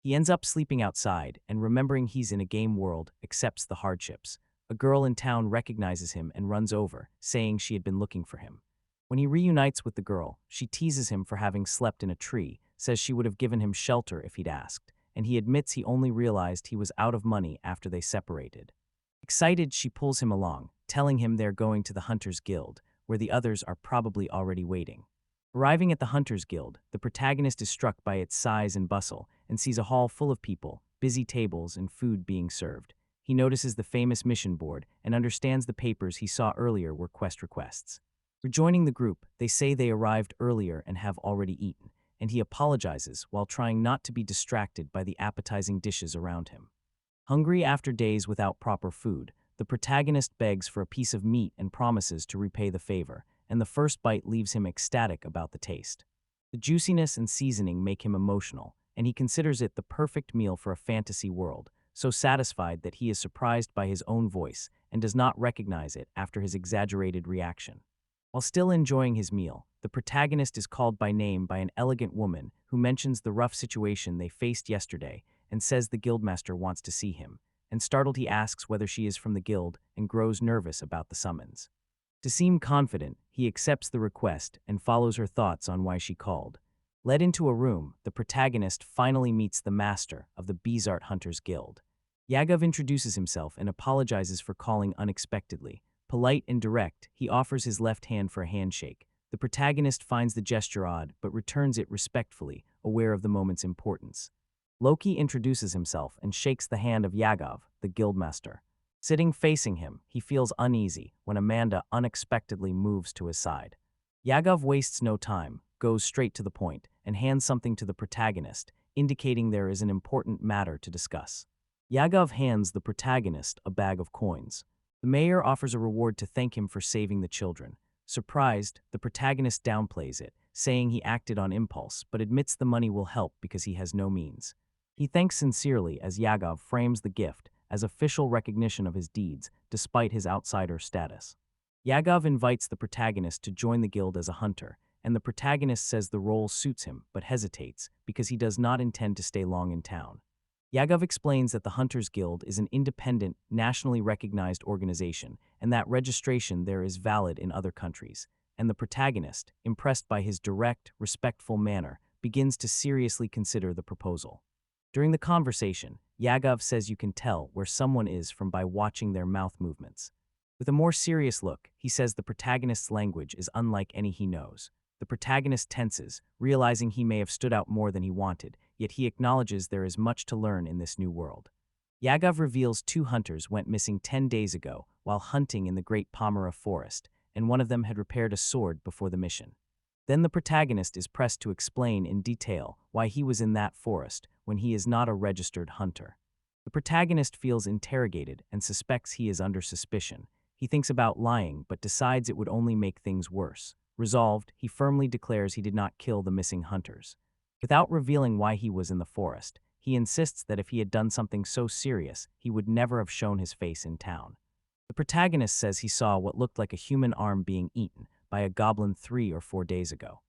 He ends up sleeping outside and, remembering he's in a game world, accepts the hardships. A girl in town recognizes him and runs over, saying she had been looking for him. When he reunites with the girl, she teases him for having slept in a tree, says she would have given him shelter if he'd asked, and he admits he only realized he was out of money after they separated. Excited, she pulls him along, telling him they're going to the Hunters Guild, where the others are probably already waiting. Arriving at the Hunters Guild, the protagonist is struck by its size and bustle and sees a hall full of people, busy tables, and food being served. He notices the famous mission board and understands the papers he saw earlier were quest requests. Rejoining the group, they say they arrived earlier and have already eaten, and he apologizes while trying not to be distracted by the appetizing dishes around him. Hungry after days without proper food, the protagonist begs for a piece of meat and promises to repay the favor, and the first bite leaves him ecstatic about the taste. The juiciness and seasoning make him emotional, and he considers it the perfect meal for a fantasy world, so satisfied that he is surprised by his own voice and does not recognize it after his exaggerated reaction. While still enjoying his meal, the protagonist is called by name by an elegant woman who mentions the rough situation they faced yesterday and says the guildmaster wants to see him, and startled he asks whether she is from the guild and grows nervous about the summons. To seem confident, he accepts the request and follows her thoughts on why she called. Led into a room, the protagonist finally meets the master of the Bezart Hunters Guild. Yagov introduces himself and apologizes for calling unexpectedly. Polite and direct, he offers his left hand for a handshake. The protagonist finds the gesture odd but returns it respectfully, aware of the moment's importance. Loki introduces himself and shakes the hand of Yagov, the guildmaster. Sitting facing him, he feels uneasy when Amanda unexpectedly moves to his side. Yagov wastes no time, goes straight to the point, and hands something to the protagonist, indicating there is an important matter to discuss. Yagov hands the protagonist a bag of coins. The mayor offers a reward to thank him for saving the children. Surprised, the protagonist downplays it, saying he acted on impulse, but admits the money will help because he has no means. He thanks sincerely as Yagov frames the gift as official recognition of his deeds, despite his outsider status. Yagov invites the protagonist to join the guild as a hunter, and the protagonist says the role suits him but hesitates because he does not intend to stay long in town. Yagov explains that the Hunters Guild is an independent, nationally recognized organization and that registration there is valid in other countries, and the protagonist, impressed by his direct, respectful manner, begins to seriously consider the proposal. During the conversation, Yagov says you can tell where someone is from by watching their mouth movements. With a more serious look, he says the protagonist's language is unlike any he knows. The protagonist tenses, realizing he may have stood out more than he wanted, yet he acknowledges there is much to learn in this new world. Yagov reveals 2 hunters went missing 10 days ago while hunting in the Great Pomera forest, and one of them had repaired a sword before the mission. Then the protagonist is pressed to explain in detail why he was in that forest when he is not a registered hunter. The protagonist feels interrogated and suspects he is under suspicion. He thinks about lying but decides it would only make things worse. Resolved, he firmly declares he did not kill the missing hunters. Without revealing why he was in the forest, he insists that if he had done something so serious, he would never have shown his face in town. The protagonist says he saw what looked like a human arm being eaten by a goblin 3 or 4 days ago.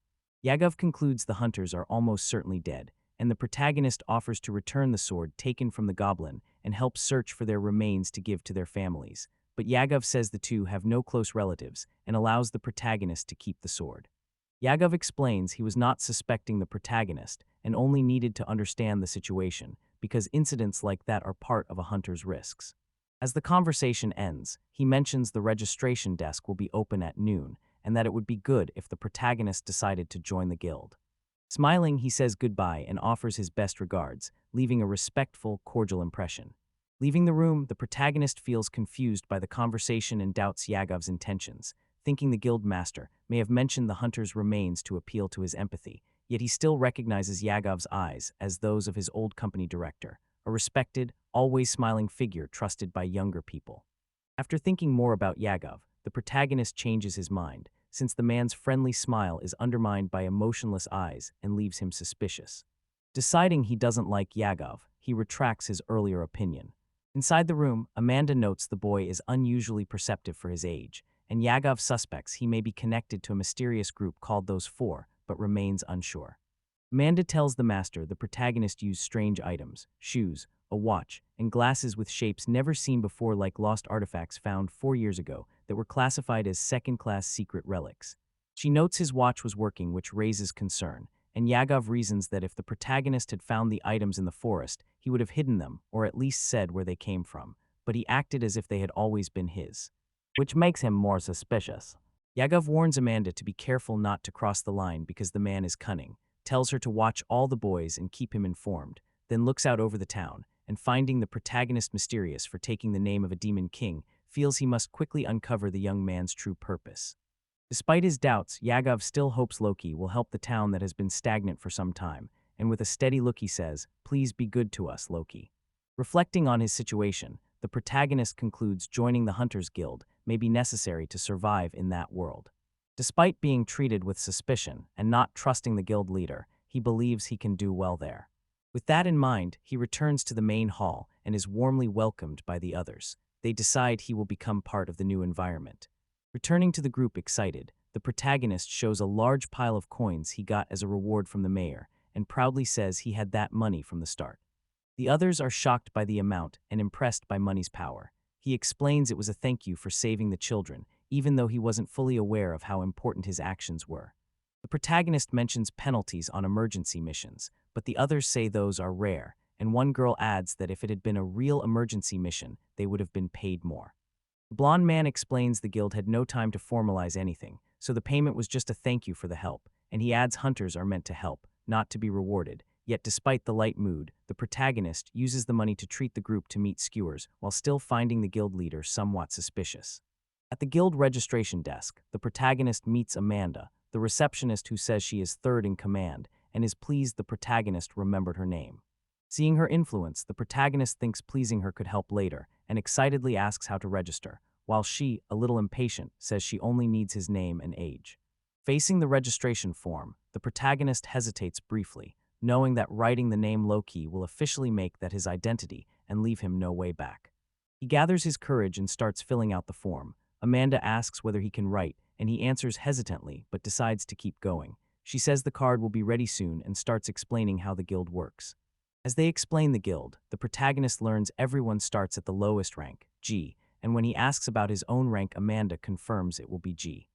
Yagov concludes the hunters are almost certainly dead, and the protagonist offers to return the sword taken from the goblin and help search for their remains to give to their families. But Yagov says the two have no close relatives and allows the protagonist to keep the sword. Yagov explains he was not suspecting the protagonist and only needed to understand the situation because incidents like that are part of a hunter's risks. As the conversation ends, he mentions the registration desk will be open at noon and that it would be good if the protagonist decided to join the guild. Smiling, he says goodbye and offers his best regards, leaving a respectful, cordial impression. Leaving the room, the protagonist feels confused by the conversation and doubts Yagov's intentions, thinking the guildmaster may have mentioned the hunter's remains to appeal to his empathy, yet he still recognizes Yagov's eyes as those of his old company director, a respected, always smiling figure trusted by younger people. After thinking more about Yagov, the protagonist changes his mind, since the man's friendly smile is undermined by emotionless eyes and leaves him suspicious. Deciding he doesn't like Yagov, he retracts his earlier opinion. Inside the room, Amanda notes the boy is unusually perceptive for his age, and Yagov suspects he may be connected to a mysterious group called Those Four, but remains unsure. Amanda tells the master the protagonist used strange items, shoes, a watch, and glasses with shapes never seen before like lost artifacts found 4 years ago that were classified as second-class secret relics. She notes his watch was working, which raises concern, and Yagov reasons that if the protagonist had found the items in the forest, he would have hidden them, or at least said where they came from, but he acted as if they had always been his, which makes him more suspicious. Yagov warns Amanda to be careful not to cross the line because the man is cunning, tells her to watch all the boys and keep him informed, then looks out over the town, and finding the protagonist mysterious for taking the name of a demon king, feels he must quickly uncover the young man's true purpose. Despite his doubts, Yagov still hopes Loki will help the town that has been stagnant for some time, and with a steady look he says, "Please be good to us, Loki." Reflecting on his situation, the protagonist concludes joining the Hunters Guild may be necessary to survive in that world. Despite being treated with suspicion and not trusting the guild leader, he believes he can do well there. With that in mind, he returns to the main hall and is warmly welcomed by the others. They decide he will become part of the new environment. Returning to the group excited, the protagonist shows a large pile of coins he got as a reward from the mayor and proudly says he had that money from the start. The others are shocked by the amount and impressed by money's power. He explains it was a thank you for saving the children, even though he wasn't fully aware of how important his actions were. The protagonist mentions penalties on emergency missions, but the others say those are rare, and one girl adds that if it had been a real emergency mission, they would have been paid more. The blonde man explains the guild had no time to formalize anything, so the payment was just a thank you for the help, and he adds hunters are meant to help, not to be rewarded. Yet despite the light mood, the protagonist uses the money to treat the group to meet skewers while still finding the guild leader somewhat suspicious. At the guild registration desk, the protagonist meets Amanda, the receptionist who says she is third in command, and is pleased the protagonist remembered her name. Seeing her influence, the protagonist thinks pleasing her could help later and excitedly asks how to register, while she, a little impatient, says she only needs his name and age. Facing the registration form, the protagonist hesitates briefly, knowing that writing the name low-key will officially make that his identity and leave him no way back. He gathers his courage and starts filling out the form. Amanda asks whether he can write, and he answers hesitantly but decides to keep going. She says the card will be ready soon and starts explaining how the guild works. As they explain the guild, the protagonist learns everyone starts at the lowest rank, G, and when he asks about his own rank, Amanda confirms it will be G.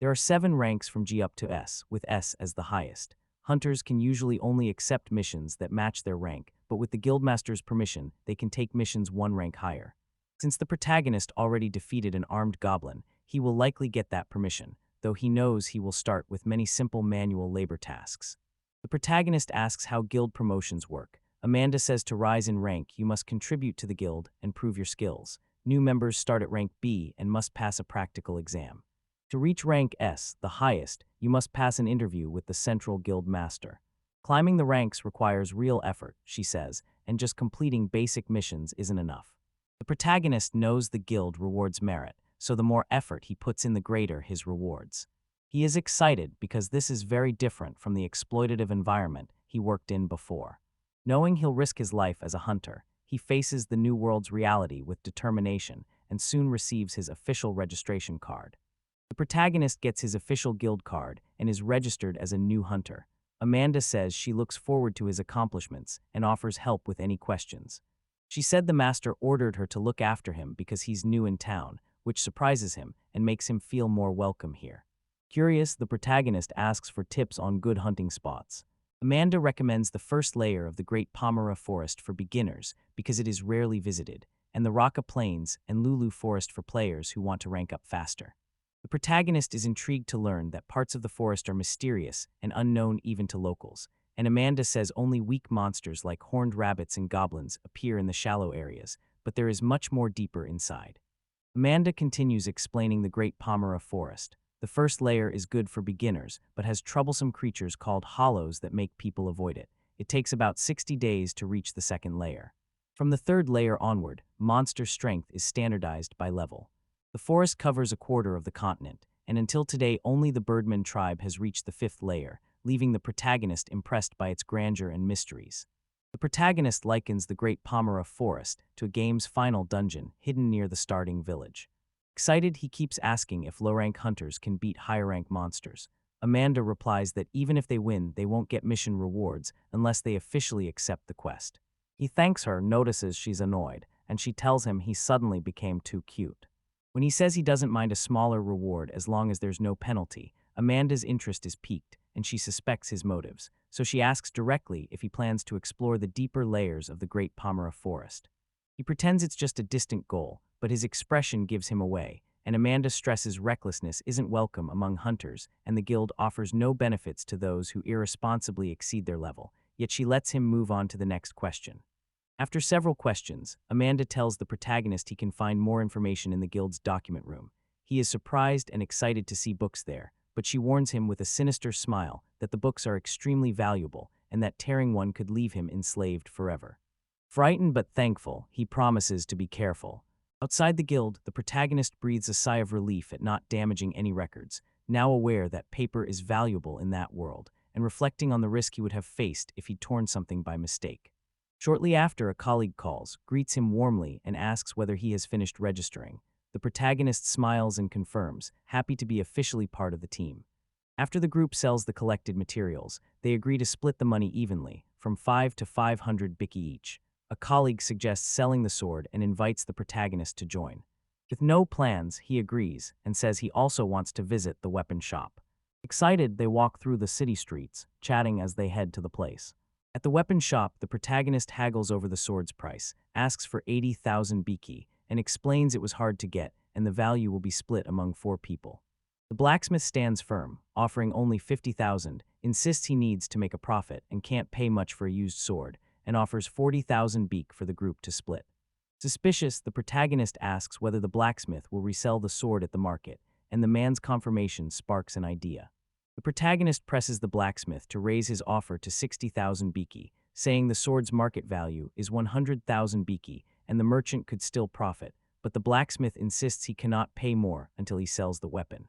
There are 7 ranks from G up to S, with S as the highest. Hunters can usually only accept missions that match their rank, but with the guildmaster's permission, they can take missions 1 rank higher. Since the protagonist already defeated an armed goblin, he will likely get that permission, though he knows he will start with many simple manual labor tasks. The protagonist asks how guild promotions work. Amanda says to rise in rank, you must contribute to the guild and prove your skills. New members start at rank B and must pass a practical exam. To reach rank S, the highest, you must pass an interview with the central guild master. Climbing the ranks requires real effort, she says, and just completing basic missions isn't enough. The protagonist knows the guild rewards merit, so the more effort he puts in, the greater his rewards. He is excited because this is very different from the exploitative environment he worked in before. Knowing he'll risk his life as a hunter, he faces the new world's reality with determination and soon receives his official registration card. The protagonist gets his official guild card and is registered as a new hunter. Amanda says she looks forward to his accomplishments and offers help with any questions. She said the master ordered her to look after him because he's new in town, which surprises him and makes him feel more welcome here. Curious, the protagonist asks for tips on good hunting spots. Amanda recommends the first layer of the Great Pomera Forest for beginners because it is rarely visited, and the Raqqa Plains and Lulu Forest for players who want to rank up faster. The protagonist is intrigued to learn that parts of the forest are mysterious and unknown even to locals, and Amanda says only weak monsters like horned rabbits and goblins appear in the shallow areas, but there is much more deeper inside. Amanda continues explaining the Great Pomera Forest. The first layer is good for beginners, but has troublesome creatures called hollows that make people avoid it. It takes about 60 days to reach the second layer. From the third layer onward, monster strength is standardized by level. The forest covers a quarter of the continent, and until today only the Birdman tribe has reached the 5th layer, leaving the protagonist impressed by its grandeur and mysteries. The protagonist likens the Great Pomera Forest to a game's final dungeon hidden near the starting village. Excited, he keeps asking if low-rank hunters can beat higher-rank monsters. Amanda replies that even if they win, they won't get mission rewards unless they officially accept the quest. He thanks her, notices she's annoyed, and she tells him he suddenly became too cute. When he says he doesn't mind a smaller reward as long as there's no penalty, Amanda's interest is piqued, and she suspects his motives, so she asks directly if he plans to explore the deeper layers of the Great Pomera Forest. He pretends it's just a distant goal, but his expression gives him away, and Amanda stresses recklessness isn't welcome among hunters, and the guild offers no benefits to those who irresponsibly exceed their level, yet she lets him move on to the next question. After several questions, Amanda tells the protagonist he can find more information in the guild's document room. He is surprised and excited to see books there, but she warns him with a sinister smile that the books are extremely valuable and that tearing one could leave him enslaved forever. Frightened but thankful, he promises to be careful. Outside the guild, the protagonist breathes a sigh of relief at not damaging any records, now aware that paper is valuable in that world, and reflecting on the risk he would have faced if he'd torn something by mistake. Shortly after, a colleague calls, greets him warmly, and asks whether he has finished registering. The protagonist smiles and confirms, happy to be officially part of the team. After the group sells the collected materials, they agree to split the money evenly, from 5 to 500 biki each. A colleague suggests selling the sword and invites the protagonist to join. With no plans, he agrees and says he also wants to visit the weapon shop. Excited, they walk through the city streets, chatting as they head to the place. At the weapon shop, the protagonist haggles over the sword's price, asks for 80,000 biki, and explains it was hard to get and the value will be split among 4 people. The blacksmith stands firm, offering only 50,000, insists he needs to make a profit and can't pay much for a used sword, and offers 40,000 beek for the group to split. Suspicious, the protagonist asks whether the blacksmith will resell the sword at the market, and the man's confirmation sparks an idea. The protagonist presses the blacksmith to raise his offer to 60,000 biki, saying the sword's market value is 100,000 biki and the merchant could still profit, but the blacksmith insists he cannot pay more until he sells the weapon.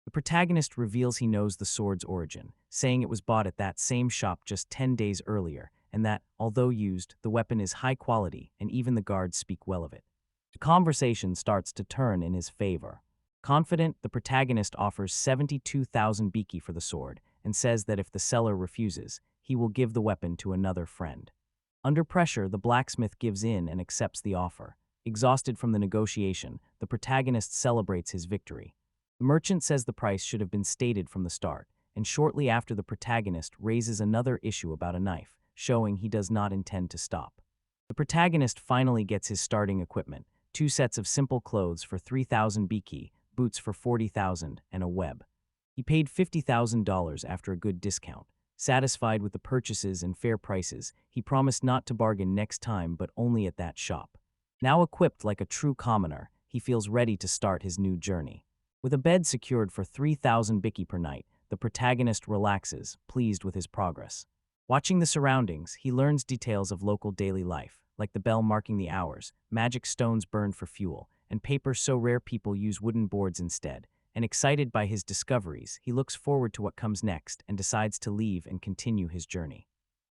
The protagonist reveals he knows the sword's origin, saying it was bought at that same shop just 10 days earlier, and that, although used, the weapon is high quality and even the guards speak well of it. The conversation starts to turn in his favor. Confident, the protagonist offers 72,000 biki for the sword and says that if the seller refuses, he will give the weapon to another friend. Under pressure, the blacksmith gives in and accepts the offer. Exhausted from the negotiation, the protagonist celebrates his victory. The merchant says the price should have been stated from the start, and shortly after the protagonist raises another issue about a knife, showing he does not intend to stop. The protagonist finally gets his starting equipment, 2 sets of simple clothes for 3,000 biki, boots for 40,000, and a web. He paid $50,000 after a good discount. Satisfied with the purchases and fair prices, he promised not to bargain next time but only at that shop. Now equipped like a true commoner, he feels ready to start his new journey. With a bed secured for 3,000 biki per night, the protagonist relaxes, pleased with his progress. Watching the surroundings, he learns details of local daily life, like the bell marking the hours, magic stones burned for fuel, and paper so rare people use wooden boards instead. And excited by his discoveries, he looks forward to what comes next and decides to leave and continue his journey.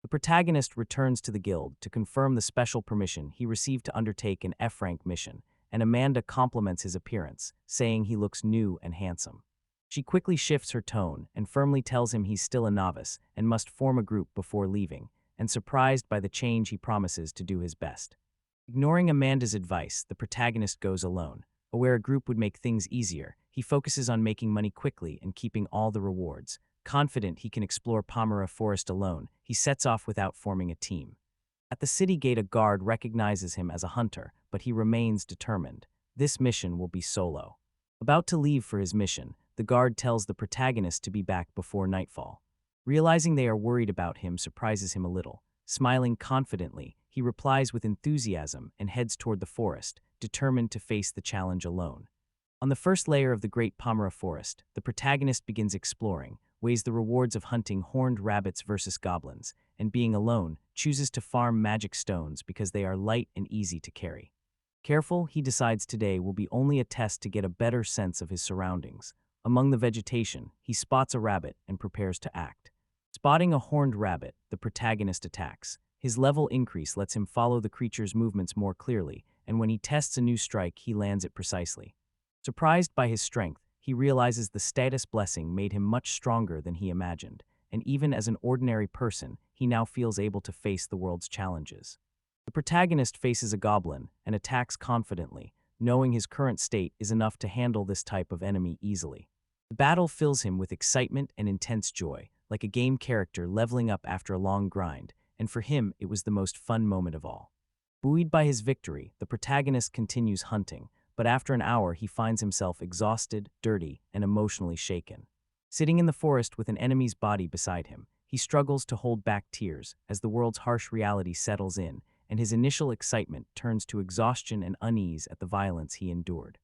The protagonist returns to the guild to confirm the special permission he received to undertake an F-rank mission, and Amanda compliments his appearance, saying he looks new and handsome. She quickly shifts her tone and firmly tells him he's still a novice and must form a group before leaving, and surprised by the change he promises to do his best. Ignoring Amanda's advice, the protagonist goes alone. Aware a group would make things easier, he focuses on making money quickly and keeping all the rewards. Confident he can explore Pomera Forest alone, he sets off without forming a team. At the city gate, a guard recognizes him as a hunter, but he remains determined. This mission will be solo. About to leave for his mission, the guard tells the protagonist to be back before nightfall. Realizing they are worried about him surprises him a little. Smiling confidently, he replies with enthusiasm and heads toward the forest, determined to face the challenge alone. On the first layer of the Great Pomera Forest, the protagonist begins exploring, weighs the rewards of hunting horned rabbits versus goblins, and being alone, chooses to farm magic stones because they are light and easy to carry. Careful, he decides today will be only a test to get a better sense of his surroundings. Among the vegetation, he spots a rabbit and prepares to act. Spotting a horned rabbit, the protagonist attacks. His level increase lets him follow the creature's movements more clearly, and when he tests a new strike, he lands it precisely. Surprised by his strength, he realizes the status blessing made him much stronger than he imagined, and even as an ordinary person, he now feels able to face the world's challenges. The protagonist faces a goblin and attacks confidently, knowing his current state is enough to handle this type of enemy easily. The battle fills him with excitement and intense joy, like a game character leveling up after a long grind, and for him it was the most fun moment of all. Buoyed by his victory, the protagonist continues hunting, but after an hour he finds himself exhausted, dirty, and emotionally shaken. Sitting in the forest with an enemy's body beside him, he struggles to hold back tears as the world's harsh reality settles in, and his initial excitement turns to exhaustion and unease at the violence he endured.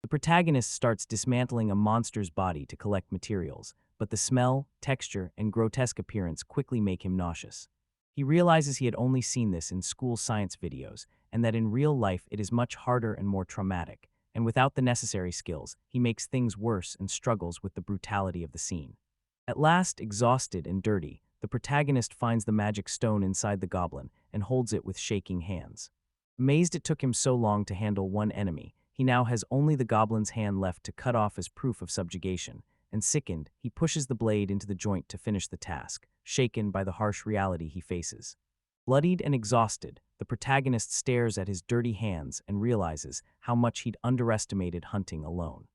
The protagonist starts dismantling a monster's body to collect materials, but the smell, texture, and grotesque appearance quickly make him nauseous. He realizes he had only seen this in school science videos, and that in real life it is much harder and more traumatic, and without the necessary skills, he makes things worse and struggles with the brutality of the scene. At last, exhausted and dirty, the protagonist finds the magic stone inside the goblin and holds it with shaking hands. Amazed it took him so long to handle one enemy, he now has only the goblin's hand left to cut off as proof of subjugation, and sickened, he pushes the blade into the joint to finish the task, shaken by the harsh reality he faces. Bloodied and exhausted, the protagonist stares at his dirty hands and realizes how much he'd underestimated hunting alone.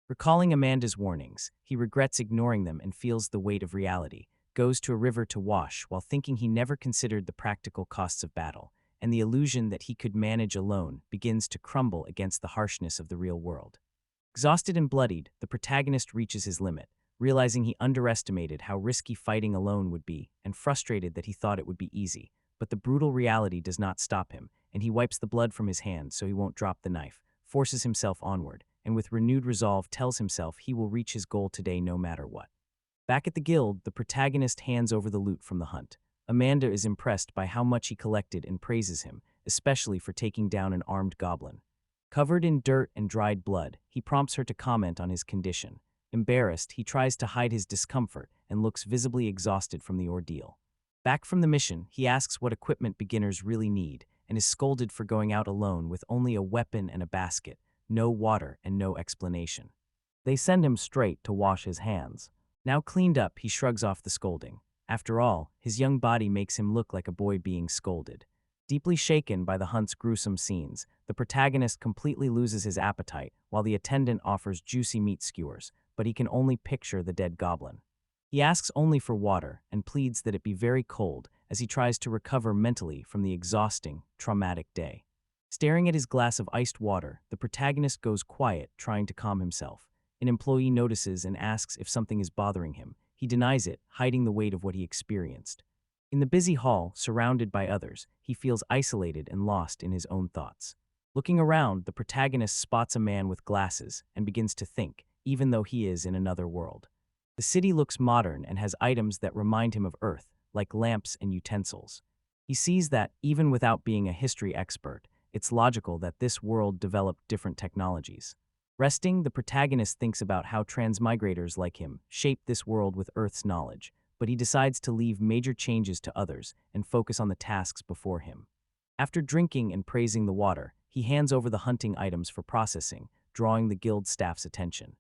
Recalling Amanda's warnings, he regrets ignoring them and feels the weight of reality, goes to a river to wash while thinking he never considered the practical costs of battle, and the illusion that he could manage alone begins to crumble against the harshness of the real world. Exhausted and bloodied, the protagonist reaches his limit, realizing he underestimated how risky fighting alone would be and frustrated that he thought it would be easy. But the brutal reality does not stop him, and he wipes the blood from his hand so he won't drop the knife, forces himself onward, and with renewed resolve tells himself he will reach his goal today no matter what. Back at the guild, the protagonist hands over the loot from the hunt. Amanda is impressed by how much he collected and praises him, especially for taking down an armed goblin. Covered in dirt and dried blood, he prompts her to comment on his condition. Embarrassed, he tries to hide his discomfort and looks visibly exhausted from the ordeal. Back from the mission, he asks what equipment beginners really need and is scolded for going out alone with only a weapon and a basket, no water and no explanation. They send him straight to wash his hands. Now cleaned up, he shrugs off the scolding. After all, his young body makes him look like a boy being scolded. Deeply shaken by the hunt's gruesome scenes, the protagonist completely loses his appetite while the attendant offers juicy meat skewers, but he can only picture the dead goblin. He asks only for water and pleads that it be very cold as he tries to recover mentally from the exhausting, traumatic day. Staring at his glass of iced water, the protagonist goes quiet, trying to calm himself. An employee notices and asks if something is bothering him. He denies it, hiding the weight of what he experienced. In the busy hall, surrounded by others, he feels isolated and lost in his own thoughts. Looking around, the protagonist spots a man with glasses and begins to think, even though he is in another world. The city looks modern and has items that remind him of Earth, like lamps and utensils. He sees that, even without being a history expert, it's logical that this world developed different technologies. Resting, the protagonist thinks about how transmigrators like him shaped this world with Earth's knowledge, but he decides to leave major changes to others and focus on the tasks before him. After drinking and praising the water, he hands over the hunting items for processing, drawing the guild staff's attention.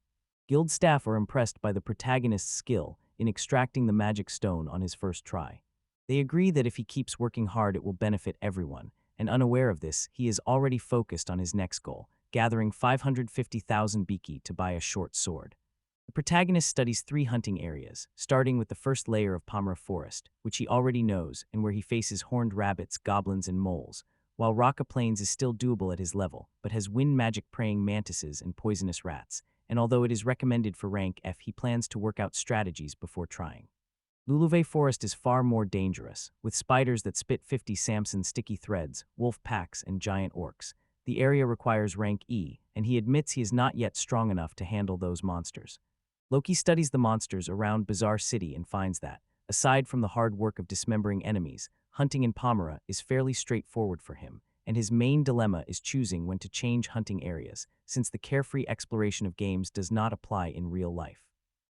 Guild staff are impressed by the protagonist's skill in extracting the magic stone on his first try. They agree that if he keeps working hard it will benefit everyone, and unaware of this, he is already focused on his next goal, gathering 550,000 biki to buy a short sword. The protagonist studies 3 hunting areas, starting with the first layer of Pomera Forest, which he already knows and where he faces horned rabbits, goblins, and moles, while Raka Plains is still doable at his level, but has wind magic praying mantises and poisonous rats, and although it is recommended for rank F, he plans to work out strategies before trying. Luluve Forest is far more dangerous, with spiders that spit 50 Samson sticky threads, wolf packs, and giant orcs. The area requires rank E, and he admits he is not yet strong enough to handle those monsters. Loki studies the monsters around Bezart City and finds that, aside from the hard work of dismembering enemies, hunting in Pomera is fairly straightforward for him, and his main dilemma is choosing when to change hunting areas, since the carefree exploration of games does not apply in real life.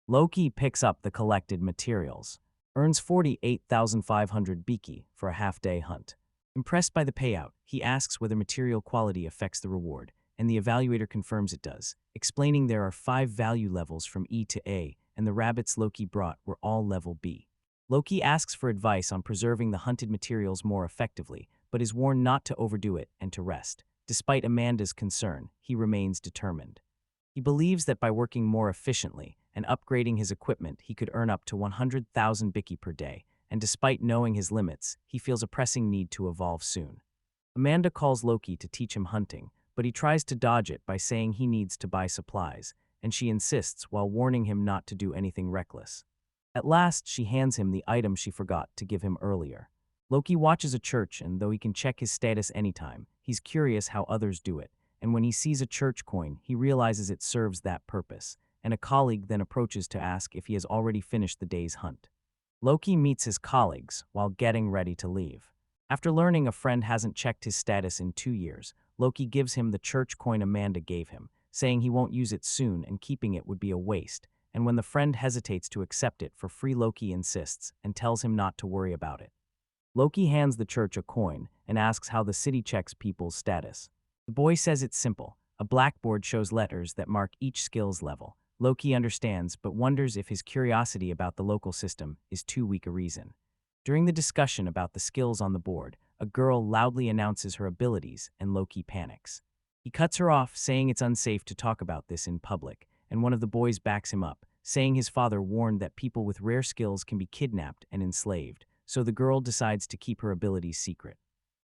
Loki picks up the collected materials, earns 48,500 biki for a half-day hunt. Impressed by the payout, he asks whether material quality affects the reward, and the evaluator confirms it does, explaining there are 5 value levels from E to A, and the rabbits Loki brought were all level B. Loki asks for advice on preserving the hunted materials more effectively, but is warned not to overdo it and to rest. Despite Amanda's concern, he remains determined. He believes that by working more efficiently and upgrading his equipment, he could earn up to 100,000 biki per day, and despite knowing his limits, he feels a pressing need to evolve soon. Amanda calls Loki to teach him hunting, but he tries to dodge it by saying he needs to buy supplies, and she insists while warning him not to do anything reckless. At last, she hands him the item she forgot to give him earlier. Loki watches a church, and though he can check his status anytime, he's curious how others do it, and when he sees a church coin, he realizes it serves that purpose, and a colleague then approaches to ask if he has already finished the day's hunt. Loki meets his colleagues while getting ready to leave. After learning a friend hasn't checked his status in 2 years, Loki gives him the church coin Amanda gave him, saying he won't use it soon and keeping it would be a waste, and when the friend hesitates to accept it for free, Loki insists and tells him not to worry about it. Loki hands the church a coin and asks how the city checks people's status. The boy says it's simple. A blackboard shows letters that mark each skill's level. Loki understands but wonders if his curiosity about the local system is too weak a reason. During the discussion about the skills on the board, a girl loudly announces her abilities and Loki panics. He cuts her off, saying it's unsafe to talk about this in public, and one of the boys backs him up, saying his father warned that people with rare skills can be kidnapped and enslaved, so the girl decides to keep her abilities secret.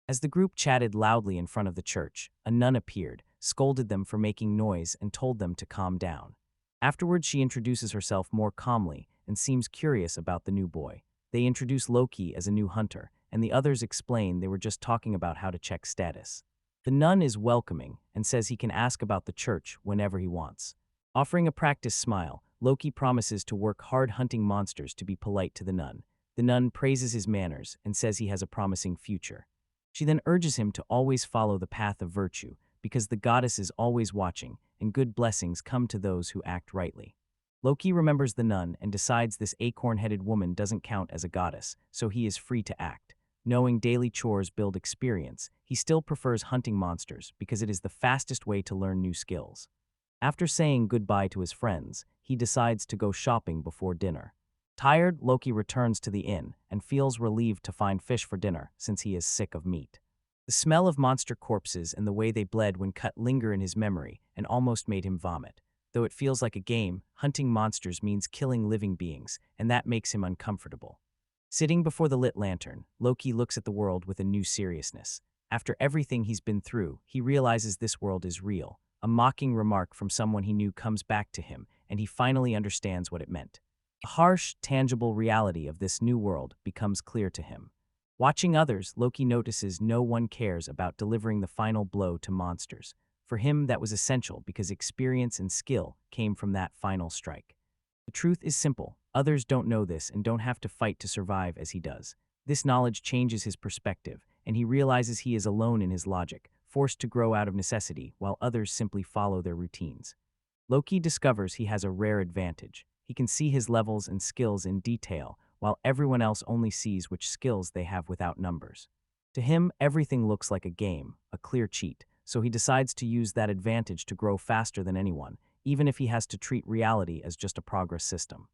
As the group chatted loudly in front of the church, a nun appeared, scolded them for making noise, and told them to calm down. Afterwards, she introduces herself more calmly and seems curious about the new boy. They introduce Loki as a new hunter, and the others explain they were just talking about how to check status. The nun is welcoming and says he can ask about the church whenever he wants. Offering a practice smile, Loki promises to work hard hunting monsters to be polite to the nun. The nun praises his manners and says he has a promising future. She then urges him to always follow the path of virtue, because the goddess is always watching, and good blessings come to those who act rightly. Loki remembers the nun and decides this acorn-headed woman doesn't count as a goddess, so he is free to act. Knowing daily chores build experience, he still prefers hunting monsters because it is the fastest way to learn new skills. After saying goodbye to his friends, he decides to go shopping before dinner. Tired, Loki returns to the inn and feels relieved to find fish for dinner since he is sick of meat. The smell of monster corpses and the way they bled when cut linger in his memory and almost made him vomit. Though it feels like a game, hunting monsters means killing living beings, and that makes him uncomfortable. Sitting before the lit lantern, Loki looks at the world with a new seriousness. After everything he's been through, he realizes this world is real. A mocking remark from someone he knew comes back to him, and he finally understands what it meant. The harsh, tangible reality of this new world becomes clear to him. Watching others, Loki notices no one cares about delivering the final blow to monsters. For him, that was essential because experience and skill came from that final strike. The truth is simple. Others don't know this and don't have to fight to survive as he does. This knowledge changes his perspective, and he realizes he is alone in his logic, forced to grow out of necessity while others simply follow their routines. Loki discovers he has a rare advantage. He can see his levels and skills in detail, while everyone else only sees which skills they have without numbers. To him, everything looks like a game, a clear cheat, so he decides to use that advantage to grow faster than anyone, even if he has to treat reality as just a progress system.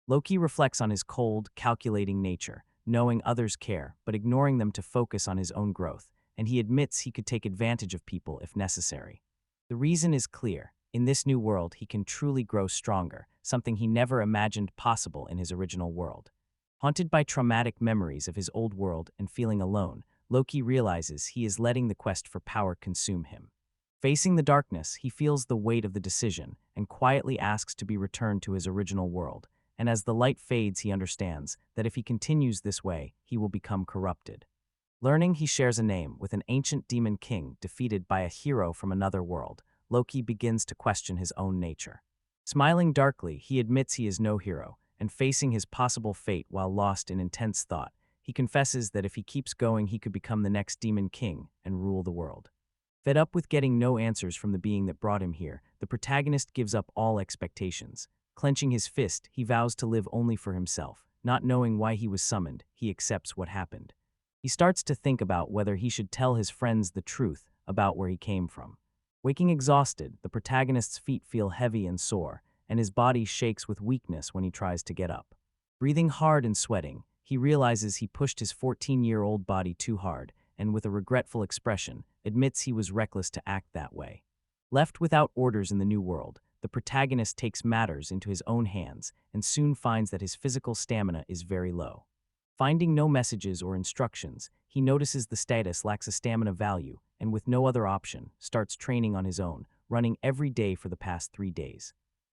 Loki reflects on his cold, calculating nature, knowing others care, but ignoring them to focus on his own growth, and he admits he could take advantage of people if necessary. The reason is clear. In this new world, he can truly grow stronger, something he never imagined possible in his original world. Haunted by traumatic memories of his old world and feeling alone, Loki realizes he is letting the quest for power consume him. Facing the darkness, he feels the weight of the decision and quietly asks to be returned to his original world. And as the light fades, he understands that if he continues this way, he will become corrupted. Learning he shares a name with an ancient demon king defeated by a hero from another world, Loki begins to question his own nature. Smiling darkly, he admits he is no hero, and facing his possible fate while lost in intense thought, he confesses that if he keeps going, he could become the next demon king and rule the world. Fed up with getting no answers from the being that brought him here, the protagonist gives up all expectations. Clenching his fist, he vows to live only for himself. Not knowing why he was summoned, he accepts what happened. He starts to think about whether he should tell his friends the truth about where he came from. Waking exhausted, the protagonist's feet feel heavy and sore, and his body shakes with weakness when he tries to get up. Breathing hard and sweating, he realizes he pushed his 14-year-old body too hard, and with a regretful expression, admits he was reckless to act that way. Left without orders in the new world, the protagonist takes matters into his own hands and soon finds that his physical stamina is very low. Finding no messages or instructions, he notices the status lacks a stamina value and with no other option, starts training on his own, running every day for the past 3 days.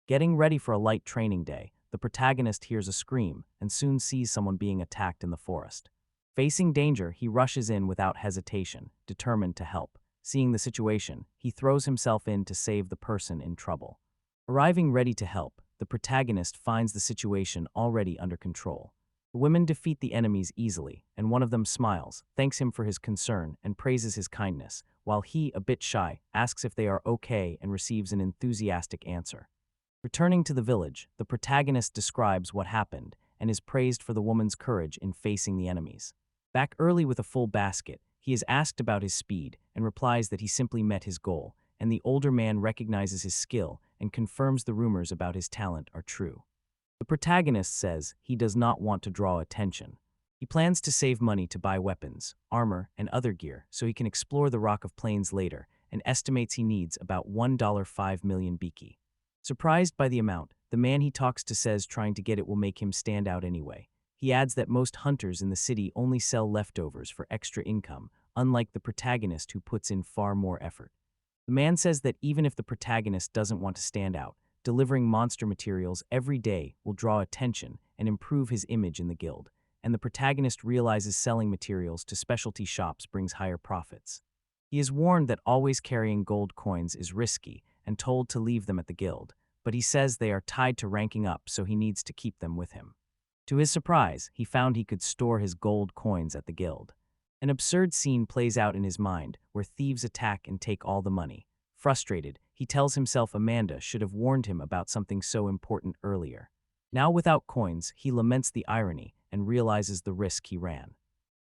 Getting ready for a light training day, the protagonist hears a scream and soon sees someone being attacked in the forest. Facing danger, he rushes in without hesitation, determined to help. Seeing the situation, he throws himself in to save the person in trouble. Arriving ready to help, the protagonist finds the situation already under control. The women defeat the enemies easily, and one of them smiles, thanks him for his concern, and praises his kindness, while he, a bit shy, asks if they are okay and receives an enthusiastic answer. Returning to the village, the protagonist describes what happened and is praised for the woman's courage in facing the enemies. Back early with a full basket, he is asked about his speed and replies that he simply met his goal, and the older man recognizes his skill and confirms the rumors about his talent are true. The protagonist says he does not want to draw attention. He plans to save money to buy weapons, armor, and other gear so he can explore the Rock of Plains later and estimates he needs about $1.5 million biki. Surprised by the amount, the man he talks to says trying to get it will make him stand out anyway. He adds that most hunters in the city only sell leftovers for extra income, unlike the protagonist who puts in far more effort. The man says that even if the protagonist doesn't want to stand out, delivering monster materials every day will draw attention and improve his image in the guild, and the protagonist realizes selling materials to specialty shops brings higher profits. He is warned that always carrying gold coins is risky and told to leave them at the guild, but he says they are tied to ranking up, so he needs to keep them with him. To his surprise, he found he could store his gold coins at the guild. An absurd scene plays out in his mind, where thieves attack and take all the money. Frustrated, he tells himself Amanda should have warned him about something so important earlier. Now without coins, he laments the irony and realizes the risk he ran.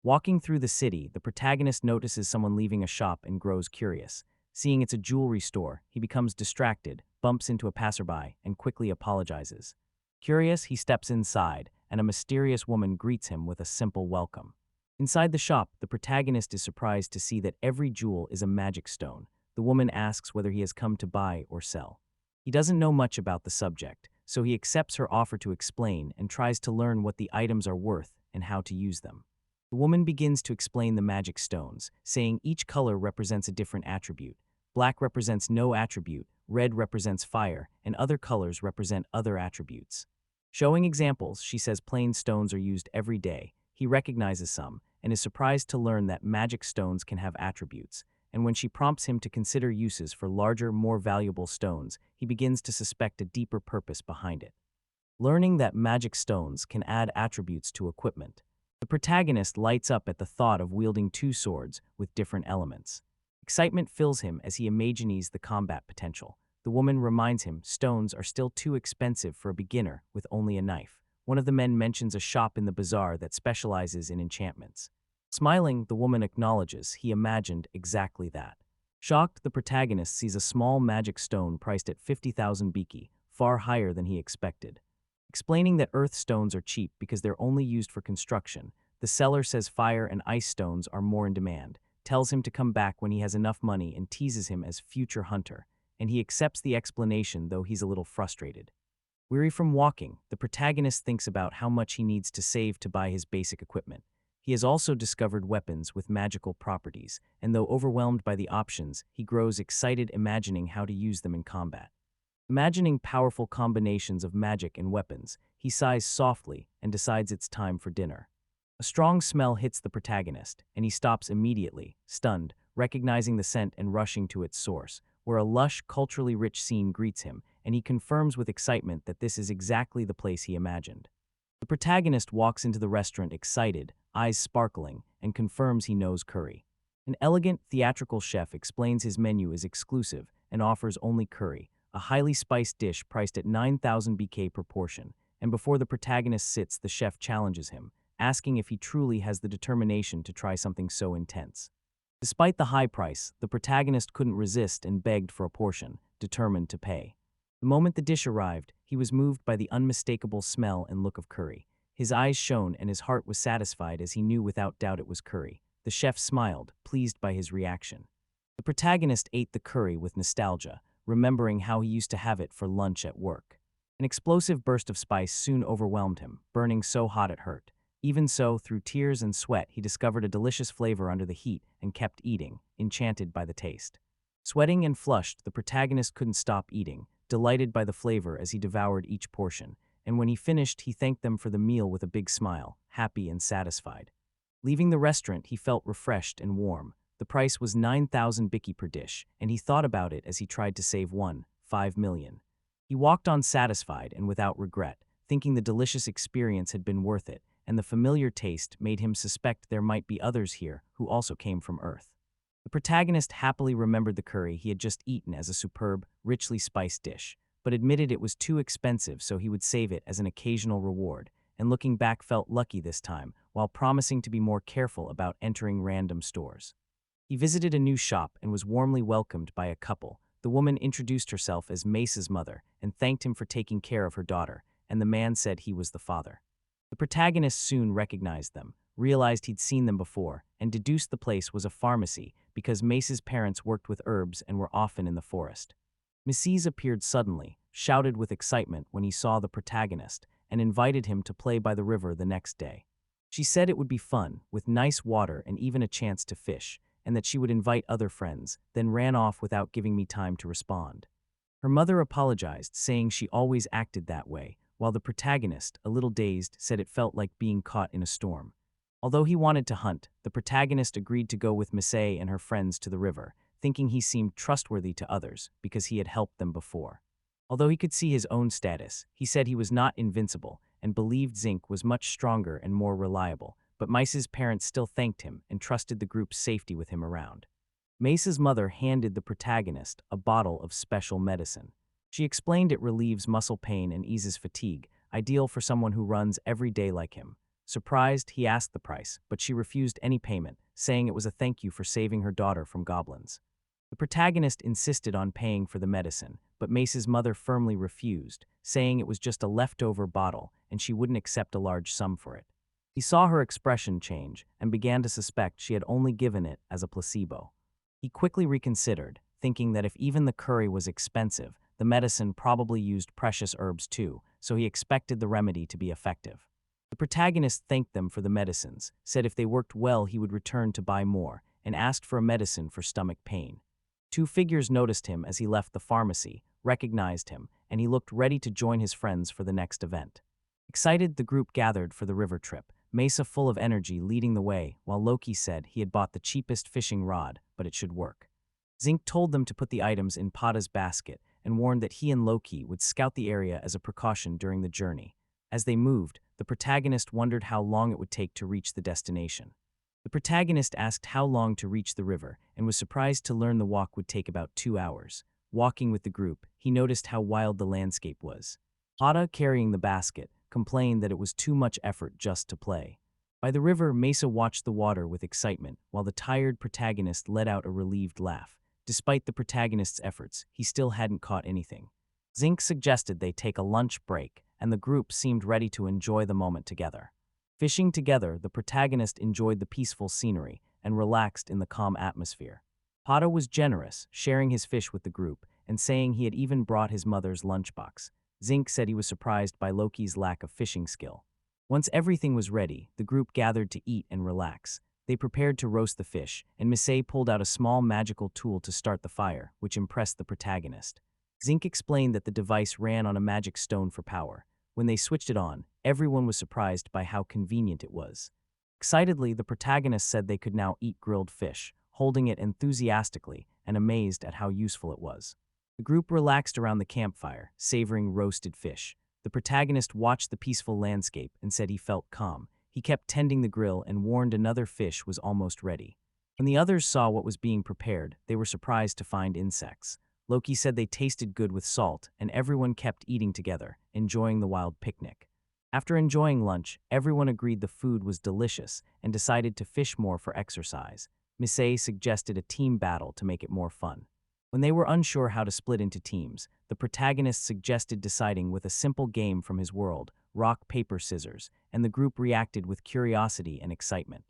Walking through the city, the protagonist notices someone leaving a shop and grows curious. Seeing it's a jewelry store, he becomes distracted, bumps into a passerby, and quickly apologizes. Curious, he steps inside, and a mysterious woman greets him with a simple welcome. Inside the shop, the protagonist is surprised to see that every jewel is a magic stone. The woman asks whether he has come to buy or sell. He doesn't know much about the subject, so he accepts her offer to explain and tries to learn what the items are worth and how to use them. The woman begins to explain the magic stones, saying each color represents a different attribute. Black represents no attribute, red represents fire, and other colors represent other attributes. Showing examples, she says plain stones are used every day. He recognizes some, and is surprised to learn that magic stones can have attributes. And when she prompts him to consider uses for larger, more valuable stones, he begins to suspect a deeper purpose behind it. Learning that magic stones can add attributes to equipment. The protagonist lights up at the thought of wielding two swords with different elements. Excitement fills him as he imagines the combat potential. The woman reminds him stones are still too expensive for a beginner with only a knife. One of the men mentions a shop in the bazaar that specializes in enchantments. Smiling, the woman acknowledges he imagined exactly that. Shocked, the protagonist sees a small magic stone priced at 50,000 biki, far higher than he expected. Explaining that earth stones are cheap because they're only used for construction, the seller says fire and ice stones are more in demand, tells him to come back when he has enough money and teases him as future hunter, and he accepts the explanation though he's a little frustrated. Weary from walking, the protagonist thinks about how much he needs to save to buy his basic equipment. He has also discovered weapons with magical properties, and though overwhelmed by the options, he grows excited imagining how to use them in combat. Imagining powerful combinations of magic and weapons, he sighs softly and decides it's time for dinner. A strong smell hits the protagonist, and he stops immediately, stunned, recognizing the scent and rushing to its source, where a lush, culturally rich scene greets him, and he confirms with excitement that this is exactly the place he imagined. The protagonist walks into the restaurant excited, eyes sparkling, and confirms he knows curry. An elegant, theatrical chef explains his menu is exclusive and offers only curry, a highly spiced dish priced at 9,000 BK per portion, and before the protagonist sits, the chef challenges him, asking if he truly has the determination to try something so intense. Despite the high price, the protagonist couldn't resist and begged for a portion, determined to pay. The moment the dish arrived, he was moved by the unmistakable smell and look of curry. His eyes shone and his heart was satisfied as he knew without doubt it was curry. The chef smiled, pleased by his reaction. The protagonist ate the curry with nostalgia, remembering how he used to have it for lunch at work. An explosive burst of spice soon overwhelmed him, burning so hot it hurt. Even so, through tears and sweat, he discovered a delicious flavor under the heat and kept eating, enchanted by the taste. Sweating and flushed, the protagonist couldn't stop eating, delighted by the flavor as he devoured each portion, and when he finished, he thanked them for the meal with a big smile, happy and satisfied. Leaving the restaurant, he felt refreshed and warm. The price was 9,000 biki per dish, and he thought about it as he tried to save 5 million. He walked on satisfied and without regret, thinking the delicious experience had been worth it, and the familiar taste made him suspect there might be others here who also came from Earth. The protagonist happily remembered the curry he had just eaten as a superb, richly spiced dish, but admitted it was too expensive so he would save it as an occasional reward, and looking back felt lucky this time, while promising to be more careful about entering random stores. He visited a new shop and was warmly welcomed by a couple. The woman introduced herself as Mace's mother and thanked him for taking care of her daughter, and the man said he was the father. The protagonist soon recognized them, realized he'd seen them before, and deduced the place was a pharmacy because Mace's parents worked with herbs and were often in the forest. Mrs. appeared suddenly, shouted with excitement when he saw the protagonist, and invited him to play by the river the next day. She said it would be fun, with nice water and even a chance to fish, and that she would invite other friends, then ran off without giving me time to respond. Her mother apologized, saying she always acted that way, while the protagonist, a little dazed, said it felt like being caught in a storm. Although he wanted to hunt, the protagonist agreed to go with Mise and her friends to the river, thinking he seemed trustworthy to others because he had helped them before. Although he could see his own status, he said he was not invincible and believed Zinc was much stronger and more reliable, but Mice's parents still thanked him and trusted the group's safety with him around. Mace's mother handed the protagonist a bottle of special medicine. She explained it relieves muscle pain and eases fatigue, ideal for someone who runs every day like him. Surprised, he asked the price, but she refused any payment, saying it was a thank you for saving her daughter from goblins. The protagonist insisted on paying for the medicine, but Mace's mother firmly refused, saying it was just a leftover bottle and she wouldn't accept a large sum for it. He saw her expression change and began to suspect she had only given it as a placebo. He quickly reconsidered, thinking that if even the curry was expensive, the medicine probably used precious herbs too, so he expected the remedy to be effective. The protagonist thanked them for the medicines, said if they worked well he would return to buy more, and asked for a medicine for stomach pain. Two figures noticed him as he left the pharmacy, recognized him, and he looked ready to join his friends for the next event. Excited, the group gathered for the river trip, Mesa full of energy leading the way, while Loki said he had bought the cheapest fishing rod, but it should work. Zinc told them to put the items in Pata's basket and warned that he and Loki would scout the area as a precaution during the journey. As they moved, the protagonist wondered how long it would take to reach the destination. The protagonist asked how long to reach the river and was surprised to learn the walk would take about 2 hours. Walking with the group, he noticed how wild the landscape was. Pata, carrying the basket, complained that it was too much effort just to play. By the river, Mesa watched the water with excitement, while the tired protagonist let out a relieved laugh. Despite the protagonist's efforts, he still hadn't caught anything. Zinc suggested they take a lunch break, and the group seemed ready to enjoy the moment together. Fishing together, the protagonist enjoyed the peaceful scenery and relaxed in the calm atmosphere. Pata was generous, sharing his fish with the group and saying he had even brought his mother's lunchbox. Zinc said he was surprised by Loki's lack of fishing skill. Once everything was ready, the group gathered to eat and relax. They prepared to roast the fish, and Misei pulled out a small magical tool to start the fire, which impressed the protagonist. Zinc explained that the device ran on a magic stone for power. When they switched it on, everyone was surprised by how convenient it was. Excitedly, the protagonist said they could now eat grilled fish, holding it enthusiastically and amazed at how useful it was. The group relaxed around the campfire, savoring roasted fish. The protagonist watched the peaceful landscape and said he felt calm. He kept tending the grill and warned another fish was almost ready. When the others saw what was being prepared, they were surprised to find insects. Loki said they tasted good with salt, and everyone kept eating together, enjoying the wild picnic. After enjoying lunch, everyone agreed the food was delicious and decided to fish more for exercise. Misei suggested a team battle to make it more fun. When they were unsure how to split into teams, the protagonist suggested deciding with a simple game from his world, rock, paper, scissors, and the group reacted with curiosity and excitement.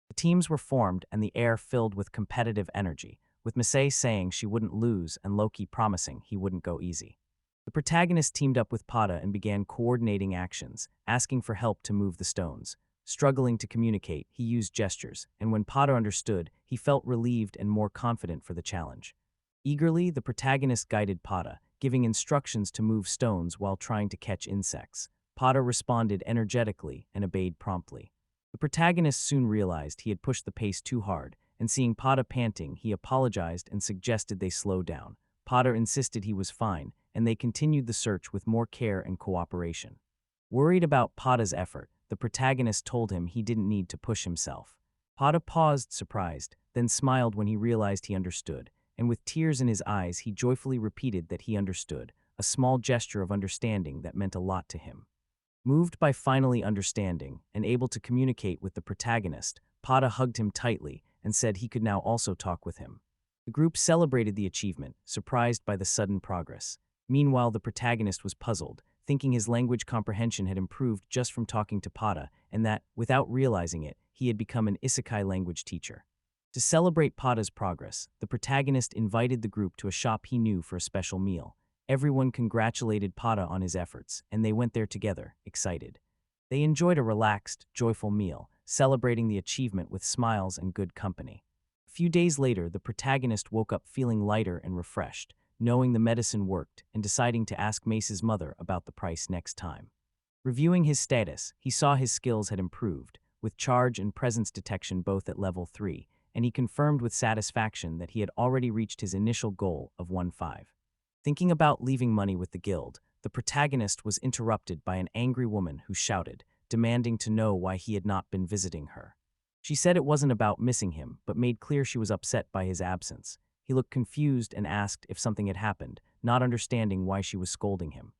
The teams were formed and the air filled with competitive energy, with Misei saying she wouldn't lose and Loki promising he wouldn't go easy. The protagonist teamed up with Pata and began coordinating actions, asking for help to move the stones. Struggling to communicate, he used gestures, and when Pata understood, he felt relieved and more confident for the challenge. Eagerly, the protagonist guided Pata, giving instructions to move stones while trying to catch insects. Pata responded energetically and obeyed promptly. The protagonist soon realized he had pushed the pace too hard, and seeing Pata panting, he apologized and suggested they slow down. Pata insisted he was fine, and they continued the search with more care and cooperation. Worried about Pata's effort, the protagonist told him he didn't need to push himself. Pata paused, surprised, then smiled when he realized he understood, and with tears in his eyes he joyfully repeated that he understood, a small gesture of understanding that meant a lot to him. Moved by finally understanding and able to communicate with the protagonist, Pata hugged him tightly and said he could now also talk with him. The group celebrated the achievement, surprised by the sudden progress. Meanwhile, the protagonist was puzzled, thinking his language comprehension had improved just from talking to Pata, and that, without realizing it, he had become an isekai language teacher. To celebrate Pata's progress, the protagonist invited the group to a shop he knew for a special meal. Everyone congratulated Pata on his efforts, and they went there together, excited. They enjoyed a relaxed, joyful meal, celebrating the achievement with smiles and good company. A few days later, the protagonist woke up feeling lighter and refreshed, knowing the medicine worked and deciding to ask Mace's mother about the price next time. Reviewing his status, he saw his skills had improved, with charge and presence detection both at level 3, and he confirmed with satisfaction that he had already reached his initial goal of 1-5. Thinking about leaving money with the guild, the protagonist was interrupted by an angry woman who shouted, demanding to know why he had not been visiting her. She said it wasn't about missing him, but made clear she was upset by his absence. He looked confused and asked if something had happened, not understanding why she was scolding him.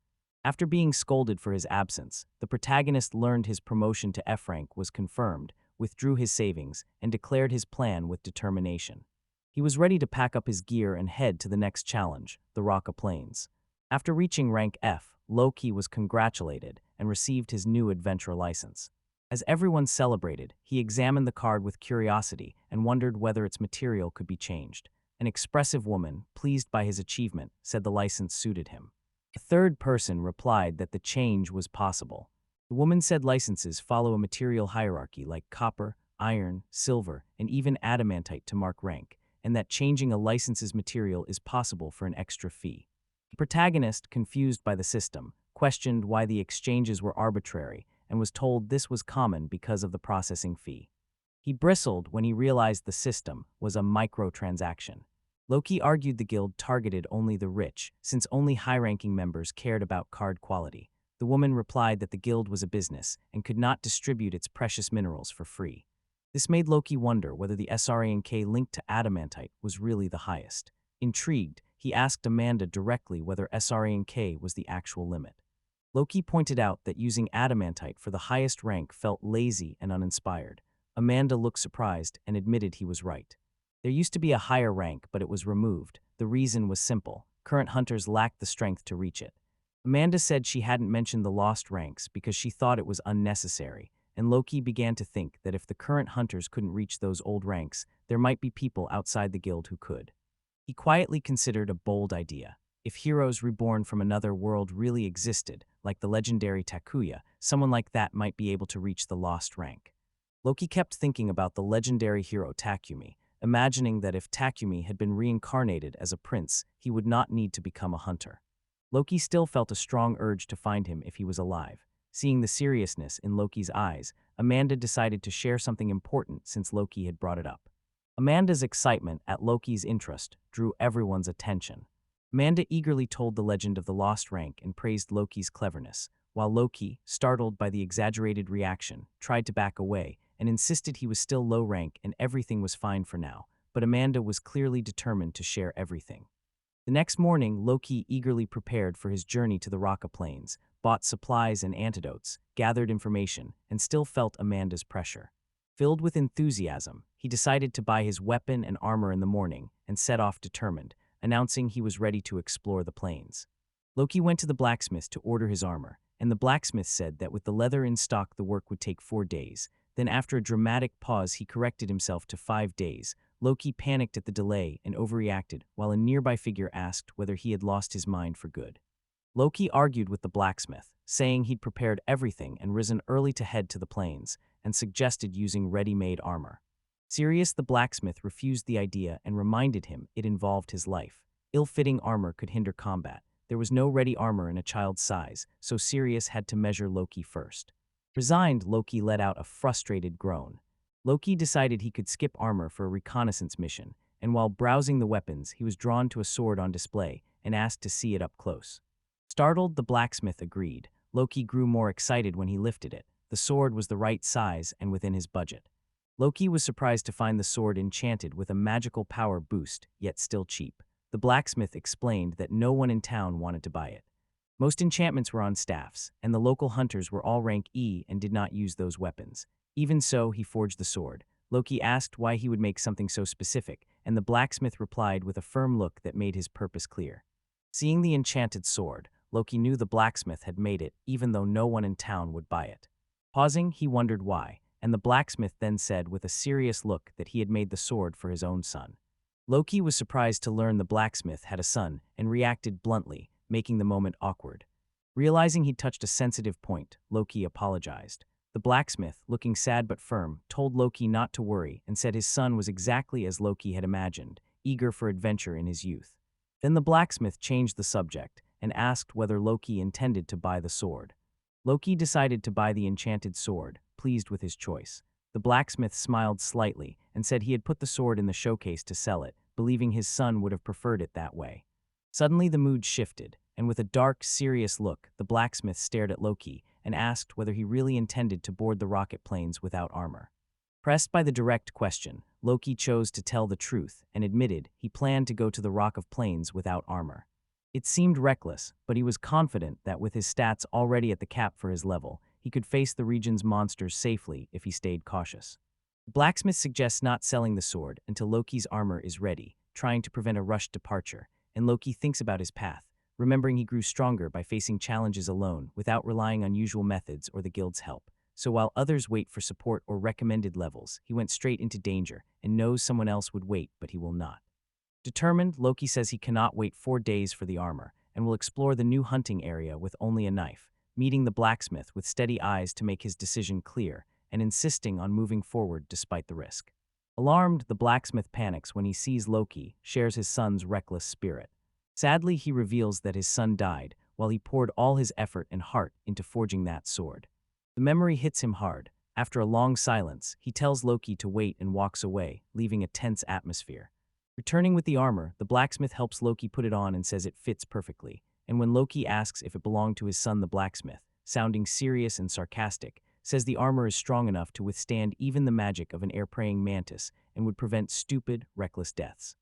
After being scolded for his absence, the protagonist learned his promotion to F rank was confirmed, withdrew his savings, and declared his plan with determination. He was ready to pack up his gear and head to the next challenge, the Raqqa Plains. After reaching rank F, Loki was congratulated and received his new adventure license. As everyone celebrated, he examined the card with curiosity and wondered whether its material could be changed. An expressive woman, pleased by his achievement, said the license suited him. A third person replied that the change was possible. The woman said licenses follow a material hierarchy like copper, iron, silver, and even adamantite to mark rank, and that changing a license's material is possible for an extra fee. The protagonist, confused by the system, questioned why the exchanges were arbitrary and was told this was common because of the processing fee. He bristled when he realized the system was a microtransaction. Loki argued the guild targeted only the rich, since only high-ranking members cared about card quality. The woman replied that the guild was a business and could not distribute its precious minerals for free. This made Loki wonder whether the SRANK linked to adamantite was really the highest. Intrigued, he asked Amanda directly whether SRANK was the actual limit. Loki pointed out that using adamantite for the highest rank felt lazy and uninspired. Amanda looked surprised and admitted he was right. There used to be a higher rank, but it was removed. The reason was simple. Current hunters lacked the strength to reach it. Amanda said she hadn't mentioned the lost ranks because she thought it was unnecessary, and Loki began to think that if the current hunters couldn't reach those old ranks, there might be people outside the guild who could. He quietly considered a bold idea. If heroes reborn from another world really existed, like the legendary Takuya, someone like that might be able to reach the lost rank. Loki kept thinking about the legendary hero Takumi, imagining that if Takumi had been reincarnated as a prince, he would not need to become a hunter. Loki still felt a strong urge to find him if he was alive. Seeing the seriousness in Loki's eyes, Amanda decided to share something important since Loki had brought it up. Amanda's excitement at Loki's interest drew everyone's attention. Amanda eagerly told the legend of the lost rank and praised Loki's cleverness, while Loki, startled by the exaggerated reaction, tried to back away and insisted he was still low rank and everything was fine for now, but Amanda was clearly determined to share everything. The next morning, Loki eagerly prepared for his journey to the Raqqa Plains, bought supplies and antidotes, gathered information, and still felt Amanda's pressure. Filled with enthusiasm, he decided to buy his weapon and armor in the morning and set off determined, announcing he was ready to explore the plains. Loki went to the blacksmith to order his armor, and the blacksmith said that with the leather in stock the work would take 4 days. Then after a dramatic pause he corrected himself to 5 days. Loki panicked at the delay and overreacted, while a nearby figure asked whether he had lost his mind for good. Loki argued with the blacksmith, saying he'd prepared everything and risen early to head to the plains, and suggested using ready-made armor. Sirius the blacksmith refused the idea and reminded him it involved his life. Ill-fitting armor could hinder combat. There was no ready armor in a child's size, so Sirius had to measure Loki first. Resigned, Loki let out a frustrated groan. Loki decided he could skip armor for a reconnaissance mission, and while browsing the weapons, he was drawn to a sword on display and asked to see it up close. Startled, the blacksmith agreed. Loki grew more excited when he lifted it. The sword was the right size and within his budget. Loki was surprised to find the sword enchanted with a magical power boost, yet still cheap. The blacksmith explained that no one in town wanted to buy it. Most enchantments were on staffs, and the local hunters were all rank E and did not use those weapons. Even so, he forged the sword. Loki asked why he would make something so specific, and the blacksmith replied with a firm look that made his purpose clear. Seeing the enchanted sword, Loki knew the blacksmith had made it, even though no one in town would buy it. Pausing, he wondered why, and the blacksmith then said with a serious look that he had made the sword for his own son. Loki was surprised to learn the blacksmith had a son and reacted bluntly, making the moment awkward. Realizing he'd touched a sensitive point, Loki apologized. The blacksmith, looking sad but firm, told Loki not to worry and said his son was exactly as Loki had imagined, eager for adventure in his youth. Then the blacksmith changed the subject and asked whether Loki intended to buy the sword. Loki decided to buy the enchanted sword, pleased with his choice. The blacksmith smiled slightly and said he had put the sword in the showcase to sell it, believing his son would have preferred it that way. Suddenly the mood shifted, and with a dark, serious look, the blacksmith stared at Loki and asked whether he really intended to board the rocket planes without armor. Pressed by the direct question, Loki chose to tell the truth and admitted he planned to go to the Rock of Plains without armor. It seemed reckless, but he was confident that with his stats already at the cap for his level, he could face the region's monsters safely if he stayed cautious. The blacksmith suggests not selling the sword until Loki's armor is ready, trying to prevent a rushed departure, and Loki thinks about his path, remembering he grew stronger by facing challenges alone without relying on usual methods or the guild's help. So while others wait for support or recommended levels, he went straight into danger and knows someone else would wait, but he will not. Determined, Loki says he cannot wait 4 days for the armor and will explore the new hunting area with only a knife, meeting the blacksmith with steady eyes to make his decision clear and insisting on moving forward despite the risk. Alarmed, the blacksmith panics when he sees Loki shares his son's reckless spirit. Sadly, he reveals that his son died while he poured all his effort and heart into forging that sword. The memory hits him hard. After a long silence, he tells Loki to wait and walks away, leaving a tense atmosphere. Returning with the armor, the blacksmith helps Loki put it on and says it fits perfectly. And when Loki asks if it belonged to his son the blacksmith, sounding serious and sarcastic, says the armor is strong enough to withstand even the magic of an air-praying mantis and would prevent stupid, reckless deaths.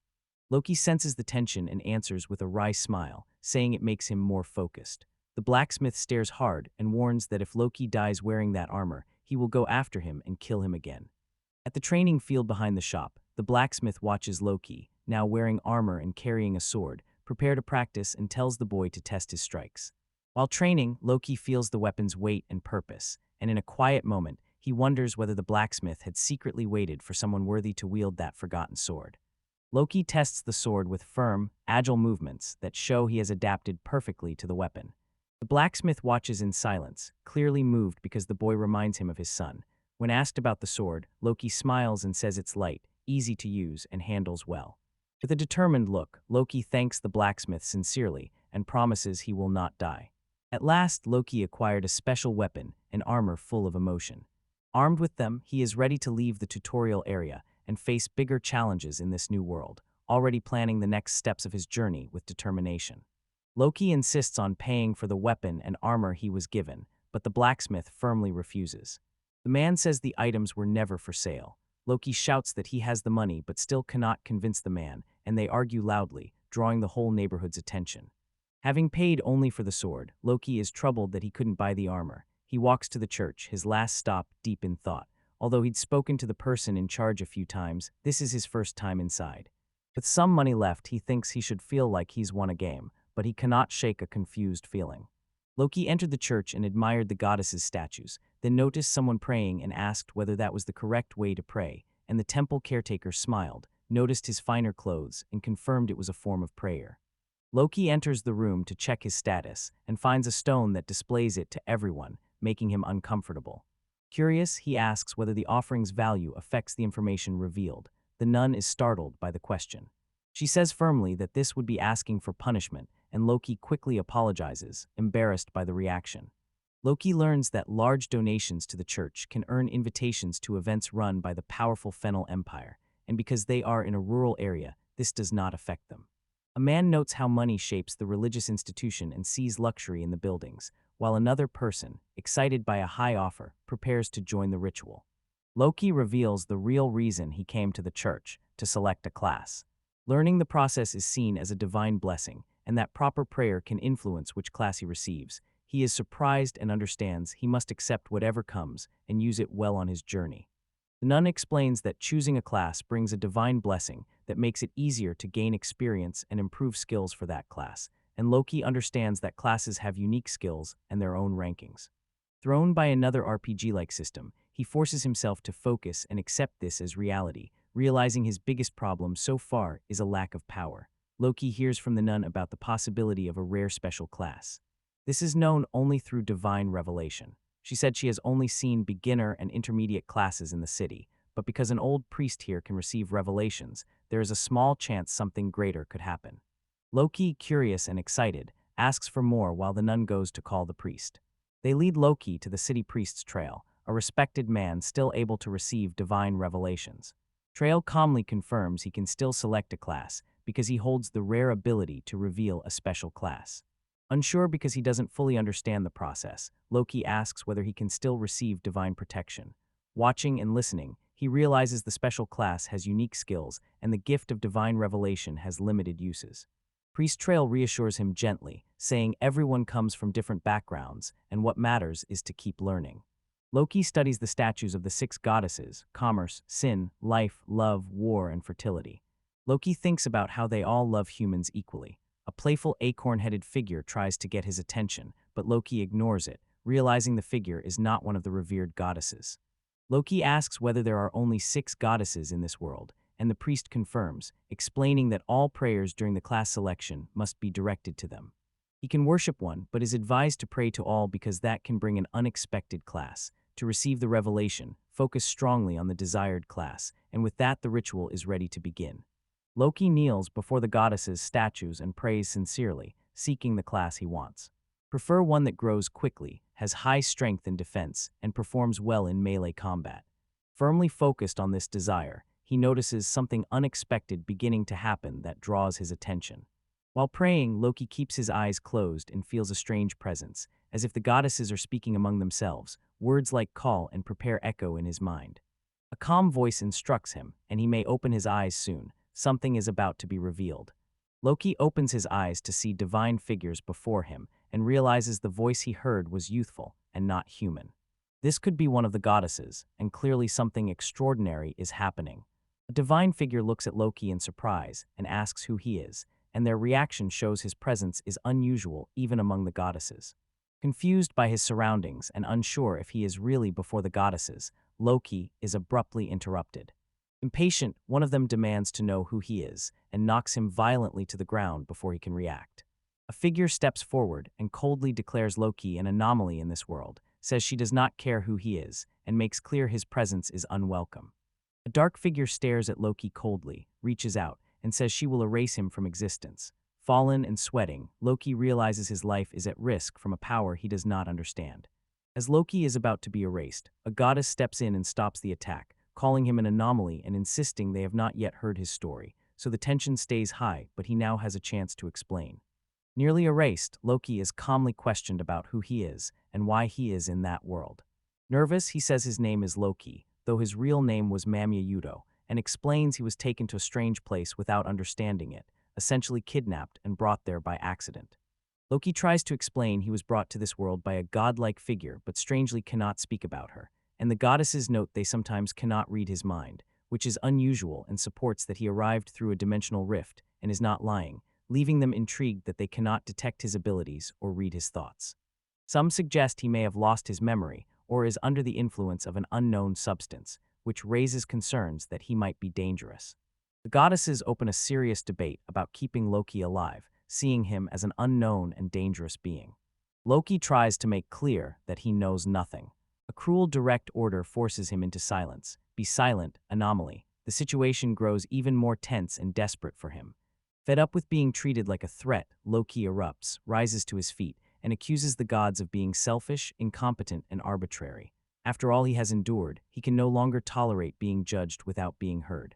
Loki senses the tension and answers with a wry smile, saying it makes him more focused. The blacksmith stares hard and warns that if Loki dies wearing that armor, he will go after him and kill him again. At the training field behind the shop, the blacksmith watches Loki, now wearing armor and carrying a sword, prepare to practice and tells the boy to test his strikes. While training, Loki feels the weapon's weight and purpose, and in a quiet moment, he wonders whether the blacksmith had secretly waited for someone worthy to wield that forgotten sword. Loki tests the sword with firm, agile movements that show he has adapted perfectly to the weapon. The blacksmith watches in silence, clearly moved because the boy reminds him of his son. When asked about the sword, Loki smiles and says it's light, easy to use, and handles well. With a determined look, Loki thanks the blacksmith sincerely and promises he will not die. At last, Loki acquired a special weapon and armor full of emotion. Armed with them, he is ready to leave the tutorial area and face bigger challenges in this new world, already planning the next steps of his journey with determination. Loki insists on paying for the weapon and armor he was given, but the blacksmith firmly refuses. The man says the items were never for sale. Loki shouts that he has the money but still cannot convince the man, and they argue loudly, drawing the whole neighborhood's attention. Having paid only for the sword, Loki is troubled that he couldn't buy the armor. He walks to the church, his last stop deep in thought. Although he'd spoken to the person in charge a few times, this is his first time inside. With some money left, he thinks he should feel like he's won a game, but he cannot shake a confused feeling. Loki entered the church and admired the goddess's statues, then noticed someone praying and asked whether that was the correct way to pray, and the temple caretaker smiled, noticed his finer clothes, and confirmed it was a form of prayer. Loki enters the room to check his status and finds a stone that displays it to everyone, making him uncomfortable. Curious, he asks whether the offering's value affects the information revealed. The nun is startled by the question. She says firmly that this would be asking for punishment, and Loki quickly apologizes, embarrassed by the reaction. Loki learns that large donations to the church can earn invitations to events run by the powerful Fennel Empire, and because they are in a rural area, this does not affect them. A man notes how money shapes the religious institution and sees luxury in the buildings, while another person, excited by a high offer, prepares to join the ritual. Loki reveals the real reason he came to the church, to select a class. Learning the process is seen as a divine blessing, and that proper prayer can influence which class he receives. He is surprised and understands he must accept whatever comes and use it well on his journey. The nun explains that choosing a class brings a divine blessing that makes it easier to gain experience and improve skills for that class, and Loki understands that classes have unique skills and their own rankings. Thrown by another RPG-like system, he forces himself to focus and accept this as reality, realizing his biggest problem so far is a lack of power. Loki hears from the nun about the possibility of a rare special class. This is known only through divine revelation. She said she has only seen beginner and intermediate classes in the city, but because an old priest here can receive revelations, there is a small chance something greater could happen. Loki, curious and excited, asks for more while the nun goes to call the priest. They lead Loki to the city priest's Trail, a respected man still able to receive divine revelations. Trail calmly confirms he can still select a class, because he holds the rare ability to reveal a special class. Unsure because he doesn't fully understand the process, Loki asks whether he can still receive divine protection. Watching and listening, he realizes the special class has unique skills and the gift of divine revelation has limited uses. Priest Trail reassures him gently, saying everyone comes from different backgrounds and what matters is to keep learning. Loki studies the statues of the 6 goddesses: commerce, sin, life, love, war, and fertility. Loki thinks about how they all love humans equally. A playful acorn-headed figure tries to get his attention, but Loki ignores it, realizing the figure is not one of the revered goddesses. Loki asks whether there are only 6 goddesses in this world, and the priest confirms, explaining that all prayers during the class selection must be directed to them. He can worship one, but is advised to pray to all because that can bring an unexpected class. To receive the revelation, focus strongly on the desired class, and with that the ritual is ready to begin. Loki kneels before the goddesses' statues and prays sincerely, seeking the class he wants. Prefer one that grows quickly, has high strength and defense, and performs well in melee combat. Firmly focused on this desire, he notices something unexpected beginning to happen that draws his attention. While praying, Loki keeps his eyes closed and feels a strange presence, as if the goddesses are speaking among themselves. Words like call and prepare echo in his mind. A calm voice instructs him, and he may open his eyes soon. Something is about to be revealed. Loki opens his eyes to see divine figures before him and realizes the voice he heard was youthful and not human. This could be one of the goddesses, and clearly something extraordinary is happening. A divine figure looks at Loki in surprise and asks who he is, and their reaction shows his presence is unusual even among the goddesses. Confused by his surroundings and unsure if he is really before the goddesses, Loki is abruptly interrupted. Impatient, one of them demands to know who he is and knocks him violently to the ground before he can react. A figure steps forward and coldly declares Loki an anomaly in this world, says she does not care who he is, and makes clear his presence is unwelcome. A dark figure stares at Loki coldly, reaches out, and says she will erase him from existence. Fallen and sweating, Loki realizes his life is at risk from a power he does not understand. As Loki is about to be erased, a goddess steps in and stops the attack, calling him an anomaly and insisting they have not yet heard his story, so the tension stays high, but he now has a chance to explain. Nearly erased, Loki is calmly questioned about who he is and why he is in that world. Nervous, he says his name is Loki, though his real name was Mamya, and explains he was taken to a strange place without understanding it, essentially kidnapped and brought there by accident. Loki tries to explain he was brought to this world by a godlike figure but strangely cannot speak about her, and the goddesses note they sometimes cannot read his mind, which is unusual and supports that he arrived through a dimensional rift and is not lying, leaving them intrigued that they cannot detect his abilities or read his thoughts. Some suggest he may have lost his memory or is under the influence of an unknown substance, which raises concerns that he might be dangerous. The goddesses open a serious debate about keeping Loki alive, seeing him as an unknown and dangerous being. Loki tries to make clear that he knows nothing. A cruel direct order forces him into silence. Be silent, anomaly. The situation grows even more tense and desperate for him. Fed up with being treated like a threat, Loki erupts, rises to his feet, and accuses the gods of being selfish, incompetent, and arbitrary. After all he has endured, he can no longer tolerate being judged without being heard.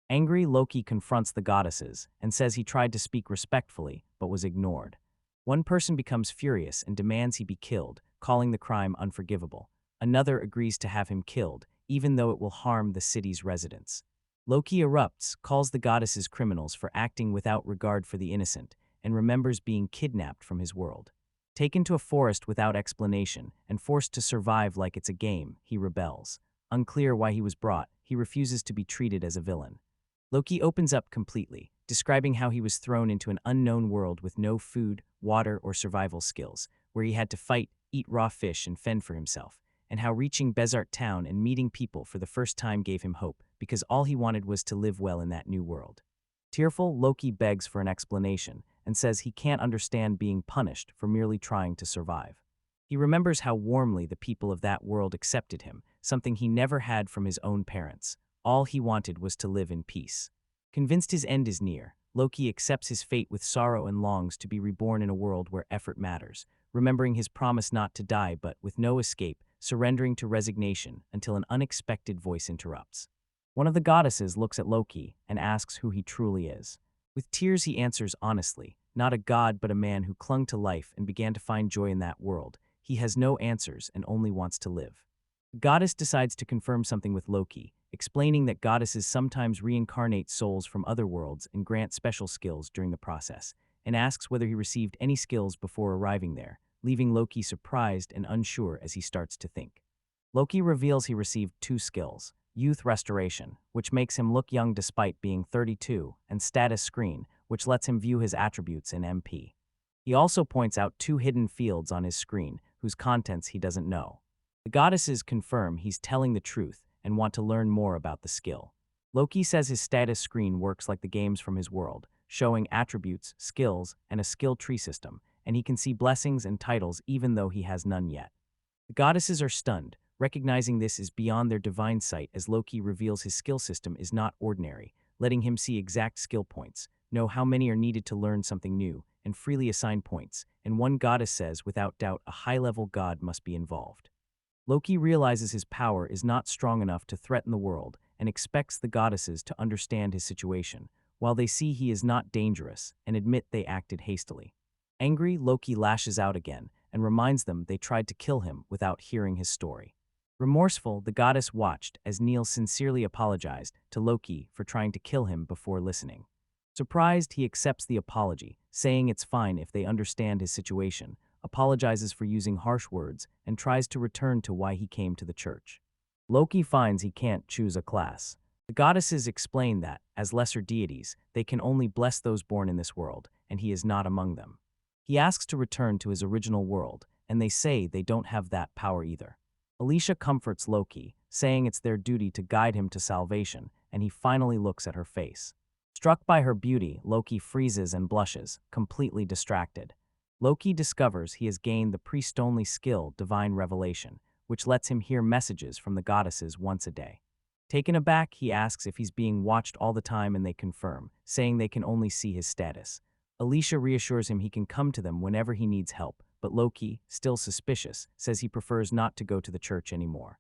Angry, Loki confronts the goddesses and says he tried to speak respectfully, but was ignored. One person becomes furious and demands he be killed, calling the crime unforgivable. Another agrees to have him killed, even though it will harm the city's residents. Loki erupts, calls the goddesses criminals for acting without regard for the innocent, and remembers being kidnapped from his world. Taken to a forest without explanation and forced to survive like it's a game, he rebels. Unclear why he was brought, he refuses to be treated as a villain. Loki opens up completely, describing how he was thrown into an unknown world with no food, water, or survival skills, where he had to fight, eat raw fish, and fend for himself, and how reaching Bezart town and meeting people for the first time gave him hope, because all he wanted was to live well in that new world. Tearful, Loki begs for an explanation and says he can't understand being punished for merely trying to survive. He remembers how warmly the people of that world accepted him, something he never had from his own parents. All he wanted was to live in peace. Convinced his end is near, Loki accepts his fate with sorrow and longs to be reborn in a world where effort matters, remembering his promise not to die but, with no escape, surrendering to resignation until an unexpected voice interrupts. One of the goddesses looks at Loki and asks who he truly is. With tears, he answers honestly, not a god but a man who clung to life and began to find joy in that world. He has no answers and only wants to live. The goddess decides to confirm something with Loki, explaining that goddesses sometimes reincarnate souls from other worlds and grant special skills during the process, and asks whether he received any skills before arriving there, leaving Loki surprised and unsure as he starts to think. Loki reveals he received 2 skills: Youth Restoration, which makes him look young despite being 32, and Status Screen, which lets him view his attributes in MP. He also points out 2 hidden fields on his screen, whose contents he doesn't know. The goddesses confirm he's telling the truth and want to learn more about the skill. Loki says his status screen works like the games from his world, showing attributes, skills, and a skill tree system, and he can see blessings and titles even though he has none yet. The goddesses are stunned, recognizing this is beyond their divine sight as Loki reveals his skill system is not ordinary, letting him see exact skill points, know how many are needed to learn something new, and freely assign points, and one goddess says without doubt a high-level god must be involved. Loki realizes his power is not strong enough to threaten the world and expects the goddesses to understand his situation, while they see he is not dangerous and admit they acted hastily. Angry, Loki lashes out again and reminds them they tried to kill him without hearing his story. Remorseful, the goddess watched as Neil sincerely apologized to Loki for trying to kill him before listening. Surprised, he accepts the apology, saying it's fine if they understand his situation, apologizes for using harsh words, and tries to return to why he came to the church. Loki finds he can't choose a class. The goddesses explain that, as lesser deities, they can only bless those born in this world, and he is not among them. He asks to return to his original world, and they say they don't have that power either. Alicia comforts Loki, saying it's their duty to guide him to salvation, and he finally looks at her face. Struck by her beauty, Loki freezes and blushes, completely distracted. Loki discovers he has gained the priest-only skill, Divine Revelation, which lets him hear messages from the goddesses once a day. Taken aback, he asks if he's being watched all the time, and they confirm, saying they can only see his status. Alicia reassures him he can come to them whenever he needs help, but Loki, still suspicious, says he prefers not to go to the church anymore.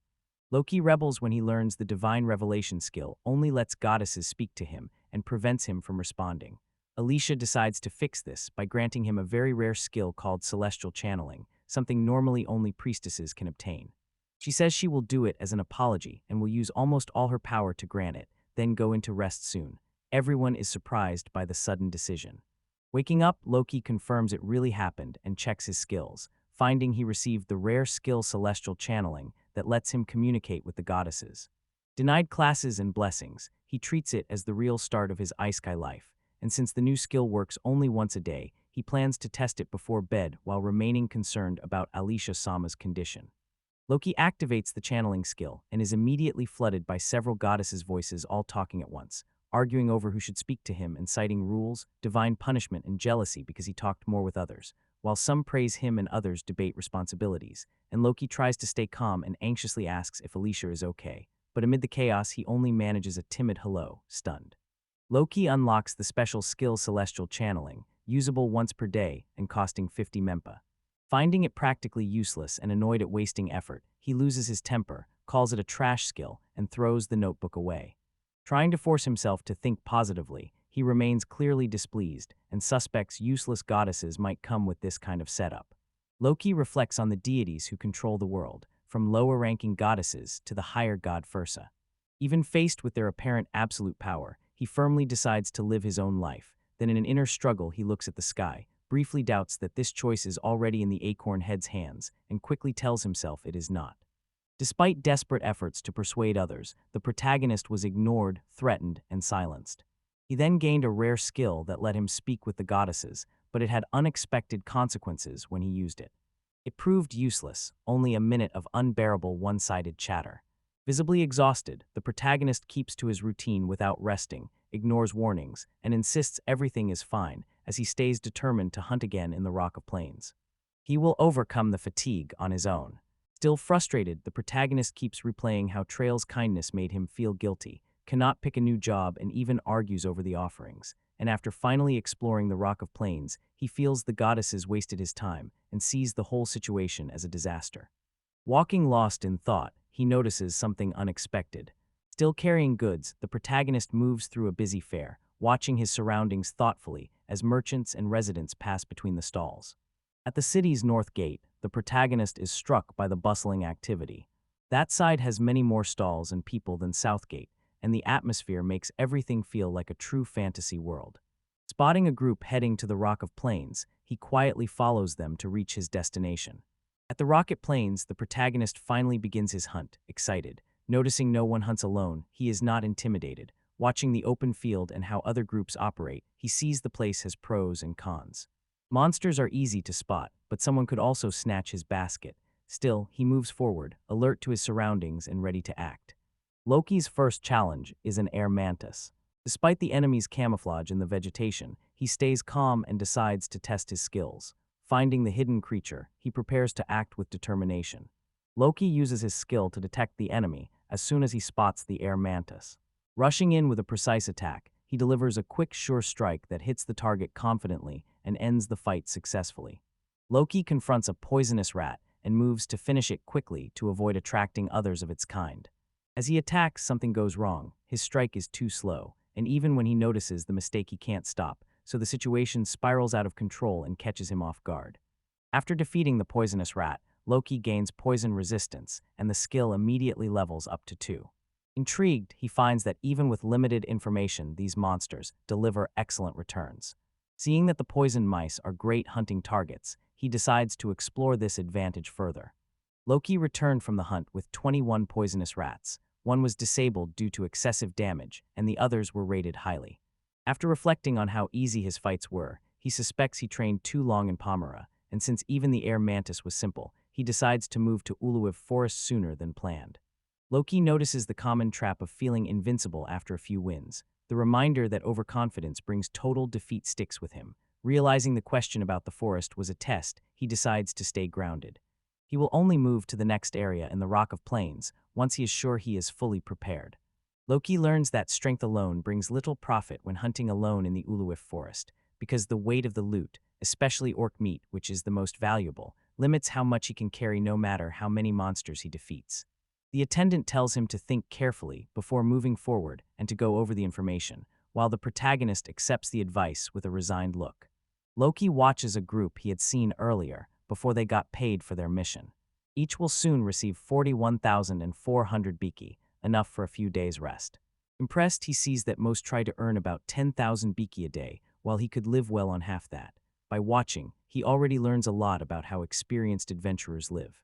Loki rebels when he learns the Divine Revelation skill only lets goddesses speak to him and prevents him from responding. Alicia decides to fix this by granting him a very rare skill called Celestial Channeling, something normally only priestesses can obtain. She says she will do it as an apology and will use almost all her power to grant it, then go into rest soon. Everyone is surprised by the sudden decision. Waking up, Loki confirms it really happened and checks his skills, finding he received the rare skill Celestial Channeling that lets him communicate with the goddesses. Denied classes and blessings, he treats it as the real start of his Isekai life, and since the new skill works only once a day, he plans to test it before bed while remaining concerned about Alicia Sama's condition. Loki activates the channeling skill and is immediately flooded by several goddesses' voices all talking at once, arguing over who should speak to him and citing rules, divine punishment, and jealousy because he talked more with others, while some praise him and others debate responsibilities, and Loki tries to stay calm and anxiously asks if Alicia is okay, but amid the chaos he only manages a timid hello, stunned. Loki unlocks the special skill Celestial Channeling, usable once per day and costing 50 mempa. Finding it practically useless and annoyed at wasting effort, he loses his temper, calls it a trash skill, and throws the notebook away. Trying to force himself to think positively, he remains clearly displeased and suspects useless goddesses might come with this kind of setup. Loki reflects on the deities who control the world, from lower-ranking goddesses to the higher god Fursa. Even faced with their apparent absolute power, he firmly decides to live his own life. Then in an inner struggle he looks at the sky, briefly doubts that this choice is already in the acorn head's hands, and quickly tells himself it is not. Despite desperate efforts to persuade others, the protagonist was ignored, threatened, and silenced. He then gained a rare skill that let him speak with the goddesses, but it had unexpected consequences when he used it. It proved useless, only a minute of unbearable one-sided chatter. Visibly exhausted, the protagonist keeps to his routine without resting, ignores warnings, and insists everything is fine as he stays determined to hunt again in the Rock of Plains. He will overcome the fatigue on his own. Still frustrated, the protagonist keeps replaying how Trail's kindness made him feel guilty, cannot pick a new job, and even argues over the offerings. And after finally exploring the Rock of Plains, he feels the goddesses wasted his time and sees the whole situation as a disaster. Walking lost in thought, he notices something unexpected. Still carrying goods, the protagonist moves through a busy fair, watching his surroundings thoughtfully as merchants and residents pass between the stalls. At the city's north gate, the protagonist is struck by the bustling activity. That side has many more stalls and people than Southgate, and the atmosphere makes everything feel like a true fantasy world. Spotting a group heading to the Rock of Plains, he quietly follows them to reach his destination. At the Rocket Plains, the protagonist finally begins his hunt, excited. Noticing no one hunts alone, he is not intimidated. Watching the open field and how other groups operate, he sees the place has pros and cons. Monsters are easy to spot, but someone could also snatch his basket. Still, he moves forward, alert to his surroundings and ready to act. Loki's first challenge is an air mantis. Despite the enemy's camouflage in the vegetation, he stays calm and decides to test his skills. Finding the hidden creature, he prepares to act with determination. Loki uses his skill to detect the enemy as soon as he spots the air mantis. Rushing in with a precise attack, he delivers a quick, sure strike that hits the target confidently and ends the fight successfully. Loki confronts a poisonous rat and moves to finish it quickly to avoid attracting others of its kind. As he attacks, something goes wrong. His strike is too slow, and even when he notices the mistake, he can't stop, so the situation spirals out of control and catches him off guard. After defeating the poisonous rat, Loki gains poison resistance, and the skill immediately levels up to 2. Intrigued, he finds that even with limited information, these monsters deliver excellent returns. Seeing that the poison mice are great hunting targets, he decides to explore this advantage further. Loki returned from the hunt with 21 poisonous rats. One was disabled due to excessive damage, and the others were rated highly. After reflecting on how easy his fights were, he suspects he trained too long in Pomera, and since even the air mantis was simple, he decides to move to Uluiv Forest sooner than planned. Loki notices the common trap of feeling invincible after a few wins. The reminder that overconfidence brings total defeat sticks with him. Realizing the question about the forest was a test, he decides to stay grounded. He will only move to the next area in the Rock of Plains once he is sure he is fully prepared. Loki learns that strength alone brings little profit when hunting alone in the Uluiv Forest, because the weight of the loot, especially orc meat, which is the most valuable, limits how much he can carry no matter how many monsters he defeats. The attendant tells him to think carefully before moving forward and to go over the information, while the protagonist accepts the advice with a resigned look. Loki watches a group he had seen earlier before they got paid for their mission. Each will soon receive 41,400 biki, enough for a few days' rest. Impressed, he sees that most try to earn about 10,000 biki a day, while he could live well on half that. By watching, he already learns a lot about how experienced adventurers live.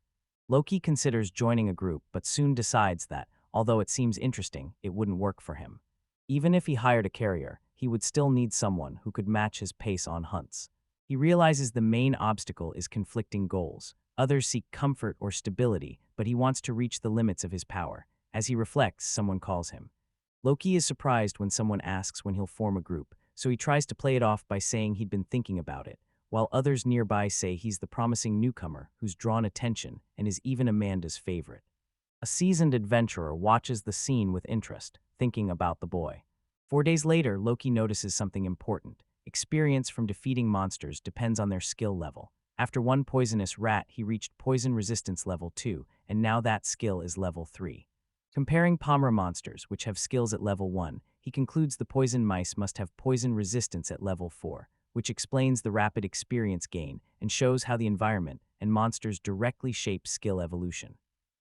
Loki considers joining a group but soon decides that, although it seems interesting, it wouldn't work for him. Even if he hired a carrier, he would still need someone who could match his pace on hunts. He realizes the main obstacle is conflicting goals. Others seek comfort or stability, but he wants to reach the limits of his power. As he reflects, someone calls him. Loki is surprised when someone asks when he'll form a group, so he tries to play it off by saying he'd been thinking about it, while others nearby say he's the promising newcomer who's drawn attention and is even Amanda's favorite. A seasoned adventurer watches the scene with interest, thinking about the boy. 4 days later, Loki notices something important. Experience from defeating monsters depends on their skill level. After one poisonous rat, he reached poison resistance level 2, and now that skill is level 3. Comparing Pomera monsters, which have skills at level 1, he concludes the poison mice must have poison resistance at level 4, which explains the rapid experience gain and shows how the environment and monsters directly shape skill evolution.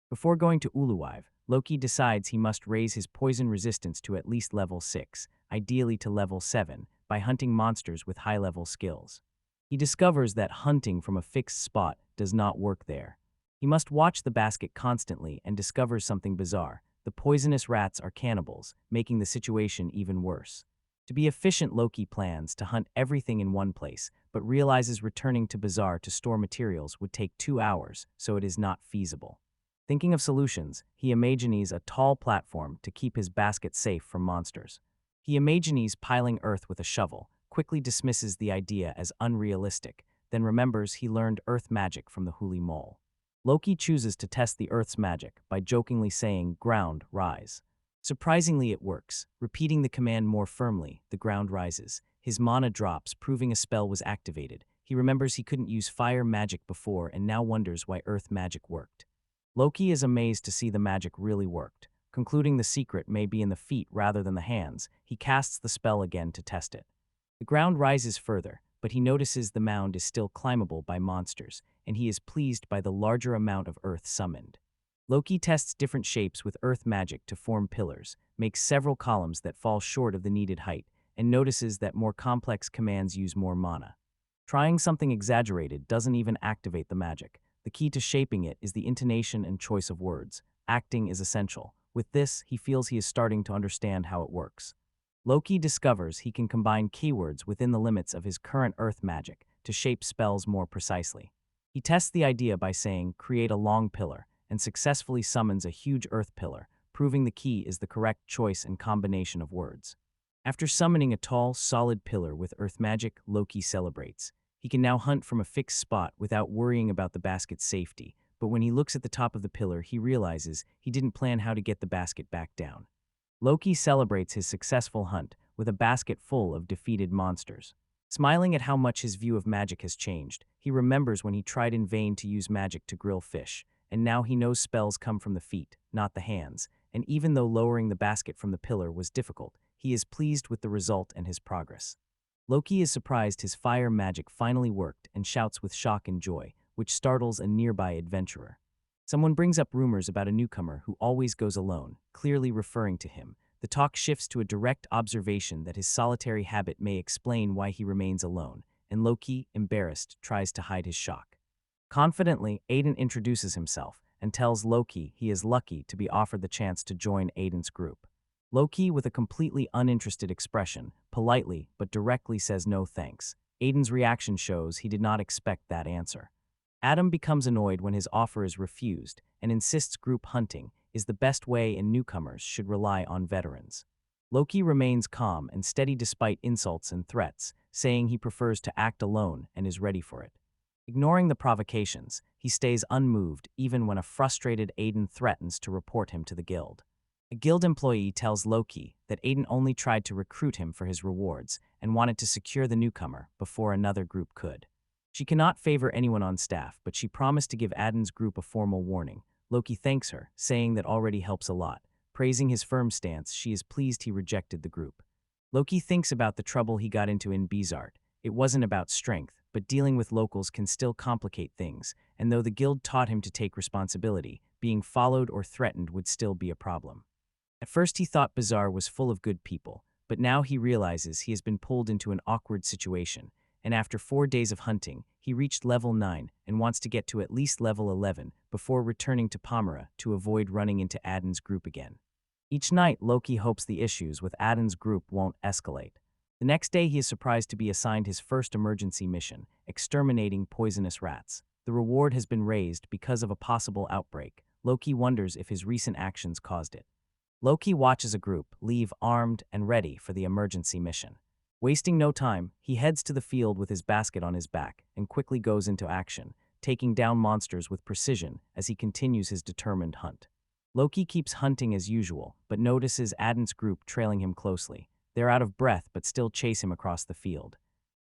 Before going to Uluiv, Loki decides he must raise his poison resistance to at least level 6, ideally to level 7, by hunting monsters with high-level skills. He discovers that hunting from a fixed spot does not work there. He must watch the basket constantly and discovers something bizarre. The poisonous rats are cannibals, making the situation even worse. To be efficient, Loki plans to hunt everything in one place, but realizes returning to Bezart to store materials would take 2 hours, so it is not feasible. Thinking of solutions, he imagines a tall platform to keep his basket safe from monsters. He imagines piling earth with a shovel, quickly dismisses the idea as unrealistic, then remembers he learned earth magic from the Huli mole. Loki chooses to test the earth's magic by jokingly saying, "Ground, rise." Surprisingly, it works. Repeating the command more firmly, the ground rises. His mana drops, proving a spell was activated. He remembers he couldn't use fire magic before and now wonders why earth magic worked. Loki is amazed to see the magic really worked. Concluding the secret may be in the feet rather than the hands, he casts the spell again to test it. The ground rises further, but he notices the mound is still climbable by monsters, and he is pleased by the larger amount of earth summoned. Loki tests different shapes with earth magic to form pillars, makes several columns that fall short of the needed height, and notices that more complex commands use more mana. Trying something exaggerated doesn't even activate the magic. The key to shaping it is the intonation and choice of words. Acting is essential. With this, he feels he is starting to understand how it works. Loki discovers he can combine keywords within the limits of his current earth magic to shape spells more precisely. He tests the idea by saying, "Create a long pillar," and successfully summons a huge earth pillar, proving the key is the correct choice and combination of words. After summoning a tall, solid pillar with earth magic, Loki celebrates. He can now hunt from a fixed spot without worrying about the basket's safety, but when he looks at the top of the pillar, he realizes he didn't plan how to get the basket back down. Loki celebrates his successful hunt with a basket full of defeated monsters. Smiling at how much his view of magic has changed, he remembers when he tried in vain to use magic to grill fish, and now he knows spells come from the feet, not the hands, and even though lowering the basket from the pillar was difficult, he is pleased with the result and his progress. Loki is surprised his fire magic finally worked and shouts with shock and joy, which startles a nearby adventurer. Someone brings up rumors about a newcomer who always goes alone, clearly referring to him. The talk shifts to a direct observation that his solitary habit may explain why he remains alone, and Loki, embarrassed, tries to hide his shock. Confidently, Aiden introduces himself and tells Loki he is lucky to be offered the chance to join Aiden's group. Loki, with a completely uninterested expression, politely but directly says no thanks. Aiden's reaction shows he did not expect that answer. Adam becomes annoyed when his offer is refused and insists group hunting is the best way and newcomers should rely on veterans. Loki remains calm and steady despite insults and threats, saying he prefers to act alone and is ready for it. Ignoring the provocations, he stays unmoved even when a frustrated Aiden threatens to report him to the guild. A guild employee tells Loki that Aiden only tried to recruit him for his rewards and wanted to secure the newcomer before another group could. She cannot favor anyone on staff, but she promised to give Aiden's group a formal warning. Loki thanks her, saying that already helps a lot. Praising his firm stance, she is pleased he rejected the group. Loki thinks about the trouble he got into in Bezart. It wasn't about strength, but dealing with locals can still complicate things, and though the guild taught him to take responsibility, being followed or threatened would still be a problem. At first he thought Bezart was full of good people, but now he realizes he has been pulled into an awkward situation, and after 4 days of hunting, he reached level 9 and wants to get to at least level 11 before returning to Pomera to avoid running into Aiden's group again. Each night, Loki hopes the issues with Aiden's group won't escalate. The next day, he is surprised to be assigned his first emergency mission, exterminating poisonous rats. The reward has been raised because of a possible outbreak. Loki wonders if his recent actions caused it. Loki watches a group leave armed and ready for the emergency mission. Wasting no time, he heads to the field with his basket on his back and quickly goes into action, taking down monsters with precision as he continues his determined hunt. Loki keeps hunting as usual, but notices Aiden's group trailing him closely. They're out of breath but still chase him across the field.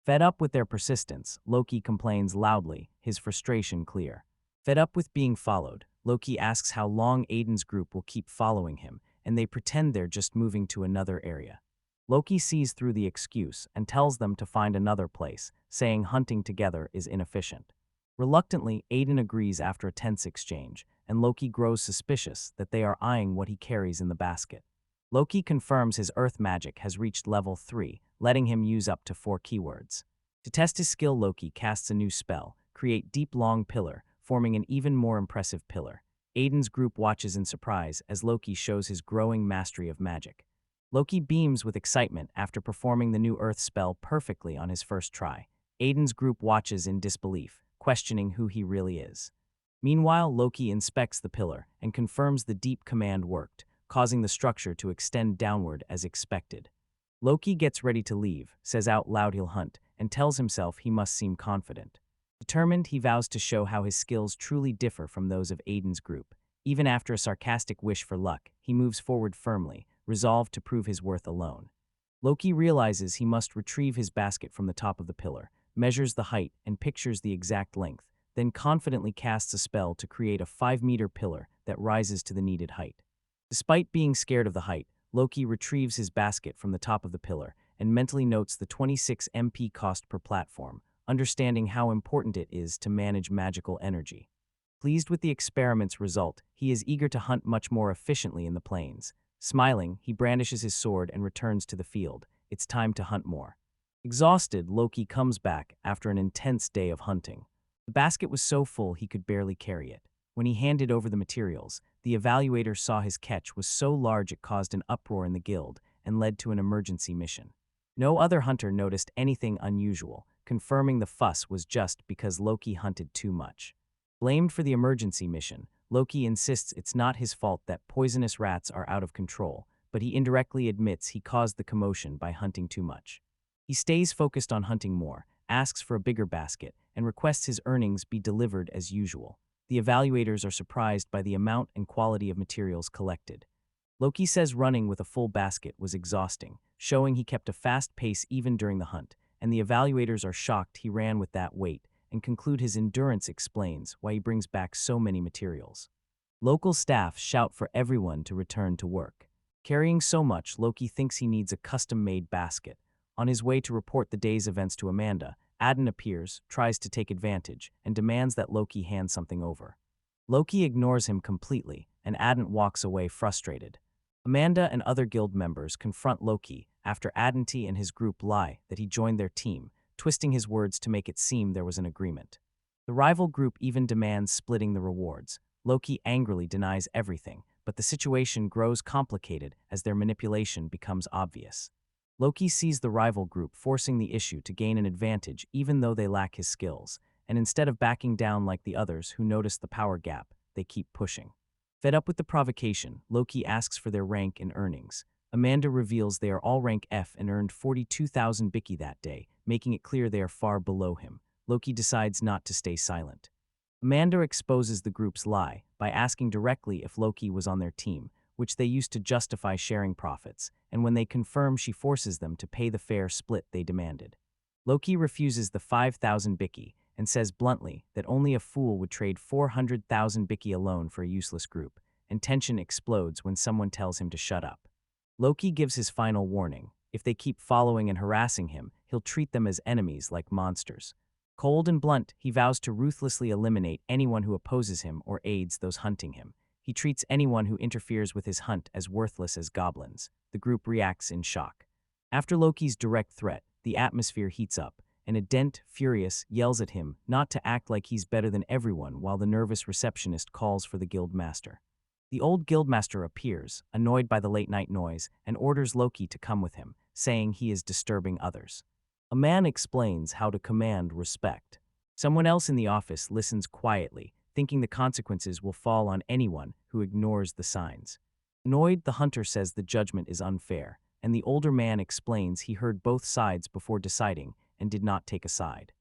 Fed up with their persistence, Loki complains loudly, his frustration clear. Fed up with being followed, Loki asks how long Aiden's group will keep following him, and they pretend they're just moving to another area. Loki sees through the excuse and tells them to find another place, saying hunting together is inefficient. Reluctantly, Aiden agrees after a tense exchange, and Loki grows suspicious that they are eyeing what he carries in the basket. Loki confirms his earth magic has reached level 3, letting him use up to 4 keywords. To test his skill, Loki casts a new spell, Create Deep Long Pillar, forming an even more impressive pillar. Aiden's group watches in surprise as Loki shows his growing mastery of magic. Loki beams with excitement after performing the new earth spell perfectly on his first try. Aiden's group watches in disbelief, questioning who he really is. Meanwhile, Loki inspects the pillar and confirms the deep command worked, causing the structure to extend downward as expected. Loki gets ready to leave, says out loud he'll hunt, and tells himself he must seem confident. Determined, he vows to show how his skills truly differ from those of Aiden's group. Even after a sarcastic wish for luck, he moves forward firmly, resolved to prove his worth alone. Loki realizes he must retrieve his basket from the top of the pillar, measures the height and pictures the exact length, then confidently casts a spell to create a 5-meter pillar that rises to the needed height. Despite being scared of the height, Loki retrieves his basket from the top of the pillar and mentally notes the 26 MP cost per platform, understanding how important it is to manage magical energy. Pleased with the experiment's result, he is eager to hunt much more efficiently in the plains. Smiling, he brandishes his sword and returns to the field. It's time to hunt more. Exhausted, Loki comes back after an intense day of hunting. The basket was so full he could barely carry it. When he handed over the materials, the evaluator saw his catch was so large it caused an uproar in the guild and led to an emergency mission. No other hunter noticed anything unusual, confirming the fuss was just because Loki hunted too much. Blamed for the emergency mission, Loki insists it's not his fault that poisonous rats are out of control, but he indirectly admits he caused the commotion by hunting too much. He stays focused on hunting more, asks for a bigger basket, and requests his earnings be delivered as usual. The evaluators are surprised by the amount and quality of materials collected. Loki says running with a full basket was exhausting, showing he kept a fast pace even during the hunt, and the evaluators are shocked he ran with that weight, and conclude his endurance explains why he brings back so many materials. Local staff shout for everyone to return to work. Carrying so much, Loki thinks he needs a custom-made basket. On his way to report the day's events to Amanda, Aiden appears, tries to take advantage, and demands that Loki hand something over. Loki ignores him completely, and Aiden walks away frustrated. Amanda and other guild members confront Loki after Aiden and his group lie that he joined their team, twisting his words to make it seem there was an agreement. The rival group even demands splitting the rewards. Loki angrily denies everything, but the situation grows complicated as their manipulation becomes obvious. Loki sees the rival group forcing the issue to gain an advantage even though they lack his skills, and instead of backing down like the others who notice the power gap, they keep pushing. Fed up with the provocation, Loki asks for their rank and earnings. Amanda reveals they are all rank F and earned 42,000 biki that day, making it clear they are far below him. Loki decides not to stay silent. Amanda exposes the group's lie by asking directly if Loki was on their team, which they used to justify sharing profits, and when they confirm, she forces them to pay the fair split they demanded. Loki refuses the 5,000 biki and says bluntly that only a fool would trade 400,000 biki alone for a useless group, and tension explodes when someone tells him to shut up. Loki gives his final warning. If they keep following and harassing him, he'll treat them as enemies like monsters. Cold and blunt, he vows to ruthlessly eliminate anyone who opposes him or aids those hunting him. He treats anyone who interferes with his hunt as worthless as goblins. The group reacts in shock. After Loki's direct threat, the atmosphere heats up, and Aiden, furious, yells at him not to act like he's better than everyone while the nervous receptionist calls for the guildmaster. The old guildmaster appears, annoyed by the late-night noise, and orders Loki to come with him, saying he is disturbing others. A man explains how to command respect. Someone else in the office listens quietly, thinking the consequences will fall on anyone who ignores the signs. Annoyed, the hunter says the judgment is unfair, and the older man explains he heard both sides before deciding and did not take a side.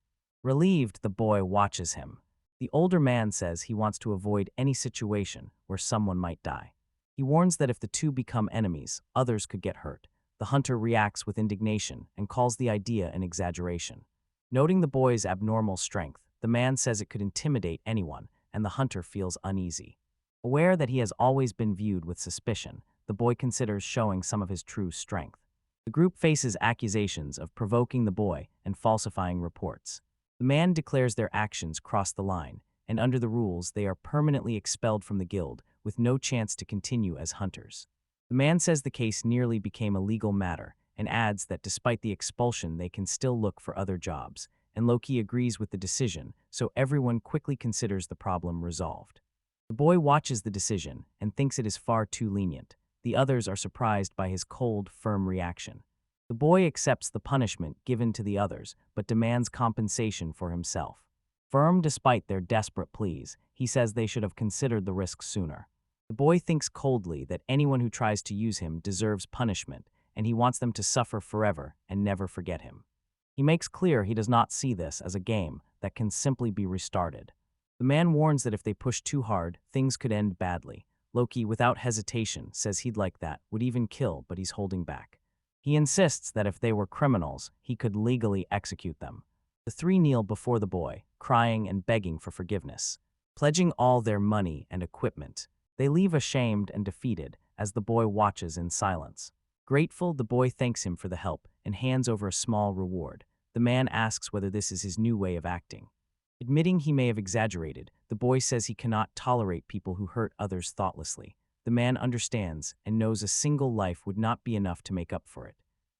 Relieved, the boy watches him. The older man says he wants to avoid any situation where someone might die. He warns that if the two become enemies, others could get hurt. The hunter reacts with indignation and calls the idea an exaggeration. Noting the boy's abnormal strength, the man says it could intimidate anyone, and the hunter feels uneasy. Aware that he has always been viewed with suspicion, the boy considers showing some of his true strength. The group faces accusations of provoking the boy and falsifying reports. The man declares their actions cross the line, and under the rules they are permanently expelled from the guild with no chance to continue as hunters. The man says the case nearly became a legal matter and adds that despite the expulsion they can still look for other jobs, and Loki agrees with the decision, so everyone quickly considers the problem resolved. The boy watches the decision and thinks it is far too lenient. The others are surprised by his cold, firm reaction. The boy accepts the punishment given to the others, but demands compensation for himself. Firm despite their desperate pleas, he says they should have considered the risks sooner. The boy thinks coldly that anyone who tries to use him deserves punishment, and he wants them to suffer forever and never forget him. He makes clear he does not see this as a game that can simply be restarted. The man warns that if they push too hard, things could end badly. Loki, without hesitation, says he'd like that, would even kill, but he's holding back. He insists that if they were criminals, he could legally execute them. The three kneel before the boy, crying and begging for forgiveness, pledging all their money and equipment. They leave ashamed and defeated as the boy watches in silence. Grateful, the boy thanks him for the help and hands over a small reward. The man asks whether this is his new way of acting. Admitting he may have exaggerated, the boy says he cannot tolerate people who hurt others thoughtlessly. The man understands and knows a single life would not be enough to make up for it.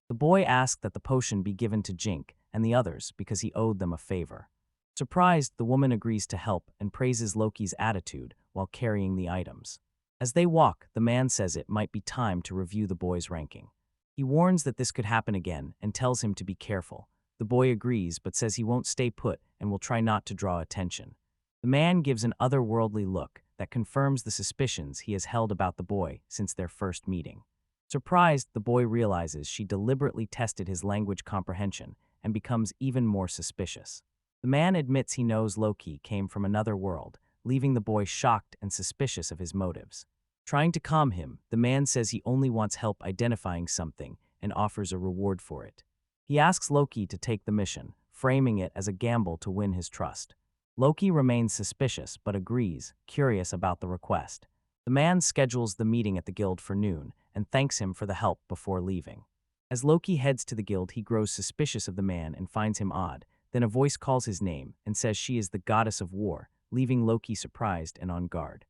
The boy asks that the potion be given to Jink and the others because he owed them a favor. Surprised, the woman agrees to help and praises Loki's attitude while carrying the items. As they walk, the man says it might be time to review the boy's ranking. He warns that this could happen again and tells him to be careful. The boy agrees but says he won't stay put and will try not to draw attention. The man gives an otherworldly look that confirms the suspicions he has held about the boy since their first meeting. Surprised, the boy realizes she deliberately tested his language comprehension and becomes even more suspicious. The man admits he knows Loki came from another world, leaving the boy shocked and suspicious of his motives. Trying to calm him, the man says he only wants help identifying something and offers a reward for it. He asks Loki to take the mission, framing it as a gamble to win his trust. Loki remains suspicious but agrees, curious about the request. The man schedules the meeting at the guild for noon and thanks him for the help before leaving. As Loki heads to the guild, he grows suspicious of the man and finds him odd. Then a voice calls his name and says she is the goddess of war, leaving Loki surprised and on guard.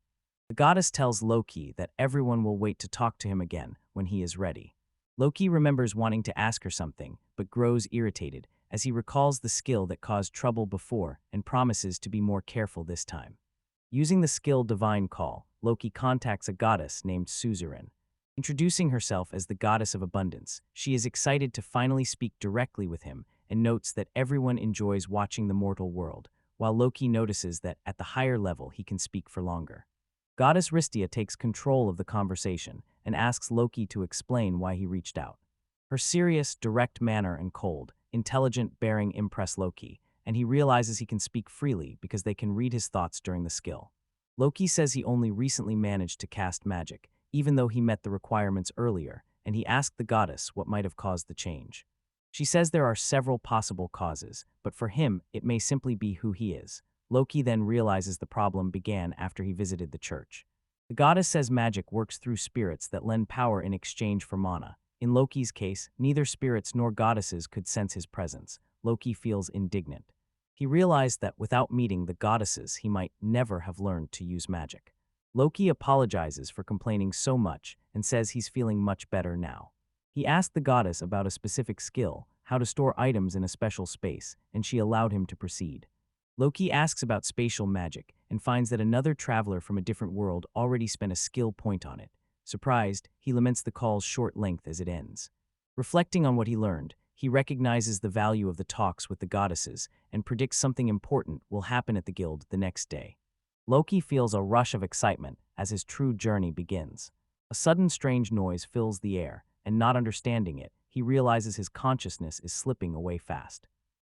The goddess tells Loki that everyone will wait to talk to him again when he is ready. Loki remembers wanting to ask her something, but grows irritated as he recalls the skill that caused trouble before and promises to be more careful this time. Using the skill Divine Call, Loki contacts a goddess named Suzerain. Introducing herself as the goddess of abundance, she is excited to finally speak directly with him and notes that everyone enjoys watching the mortal world, while Loki notices that at the higher level he can speak for longer. Goddess Ristia takes control of the conversation and asks Loki to explain why he reached out. Her serious, direct manner and cold, intelligent bearing impress Loki, and he realizes he can speak freely because they can read his thoughts during the skill. Loki says he only recently managed to cast magic, even though he met the requirements earlier, and he asked the goddess what might have caused the change. She says there are several possible causes, but for him, it may simply be who he is. Loki then realizes the problem began after he visited the church. The goddess says magic works through spirits that lend power in exchange for mana. In Loki's case, neither spirits nor goddesses could sense his presence. Loki feels indignant. He realized that without meeting the goddesses, he might never have learned to use magic. Loki apologizes for complaining so much and says he's feeling much better now. He asked the goddess about a specific skill, how to store items in a special space, and she allowed him to proceed. Loki asks about spatial magic and finds that another traveler from a different world already spent a skill point on it. Surprised, he laments the call's short length as it ends. Reflecting on what he learned, he recognizes the value of the talks with the goddesses and predicts something important will happen at the guild the next day. Loki feels a rush of excitement as his true journey begins. A sudden strange noise fills the air, and not understanding it, he realizes his consciousness is slipping away fast.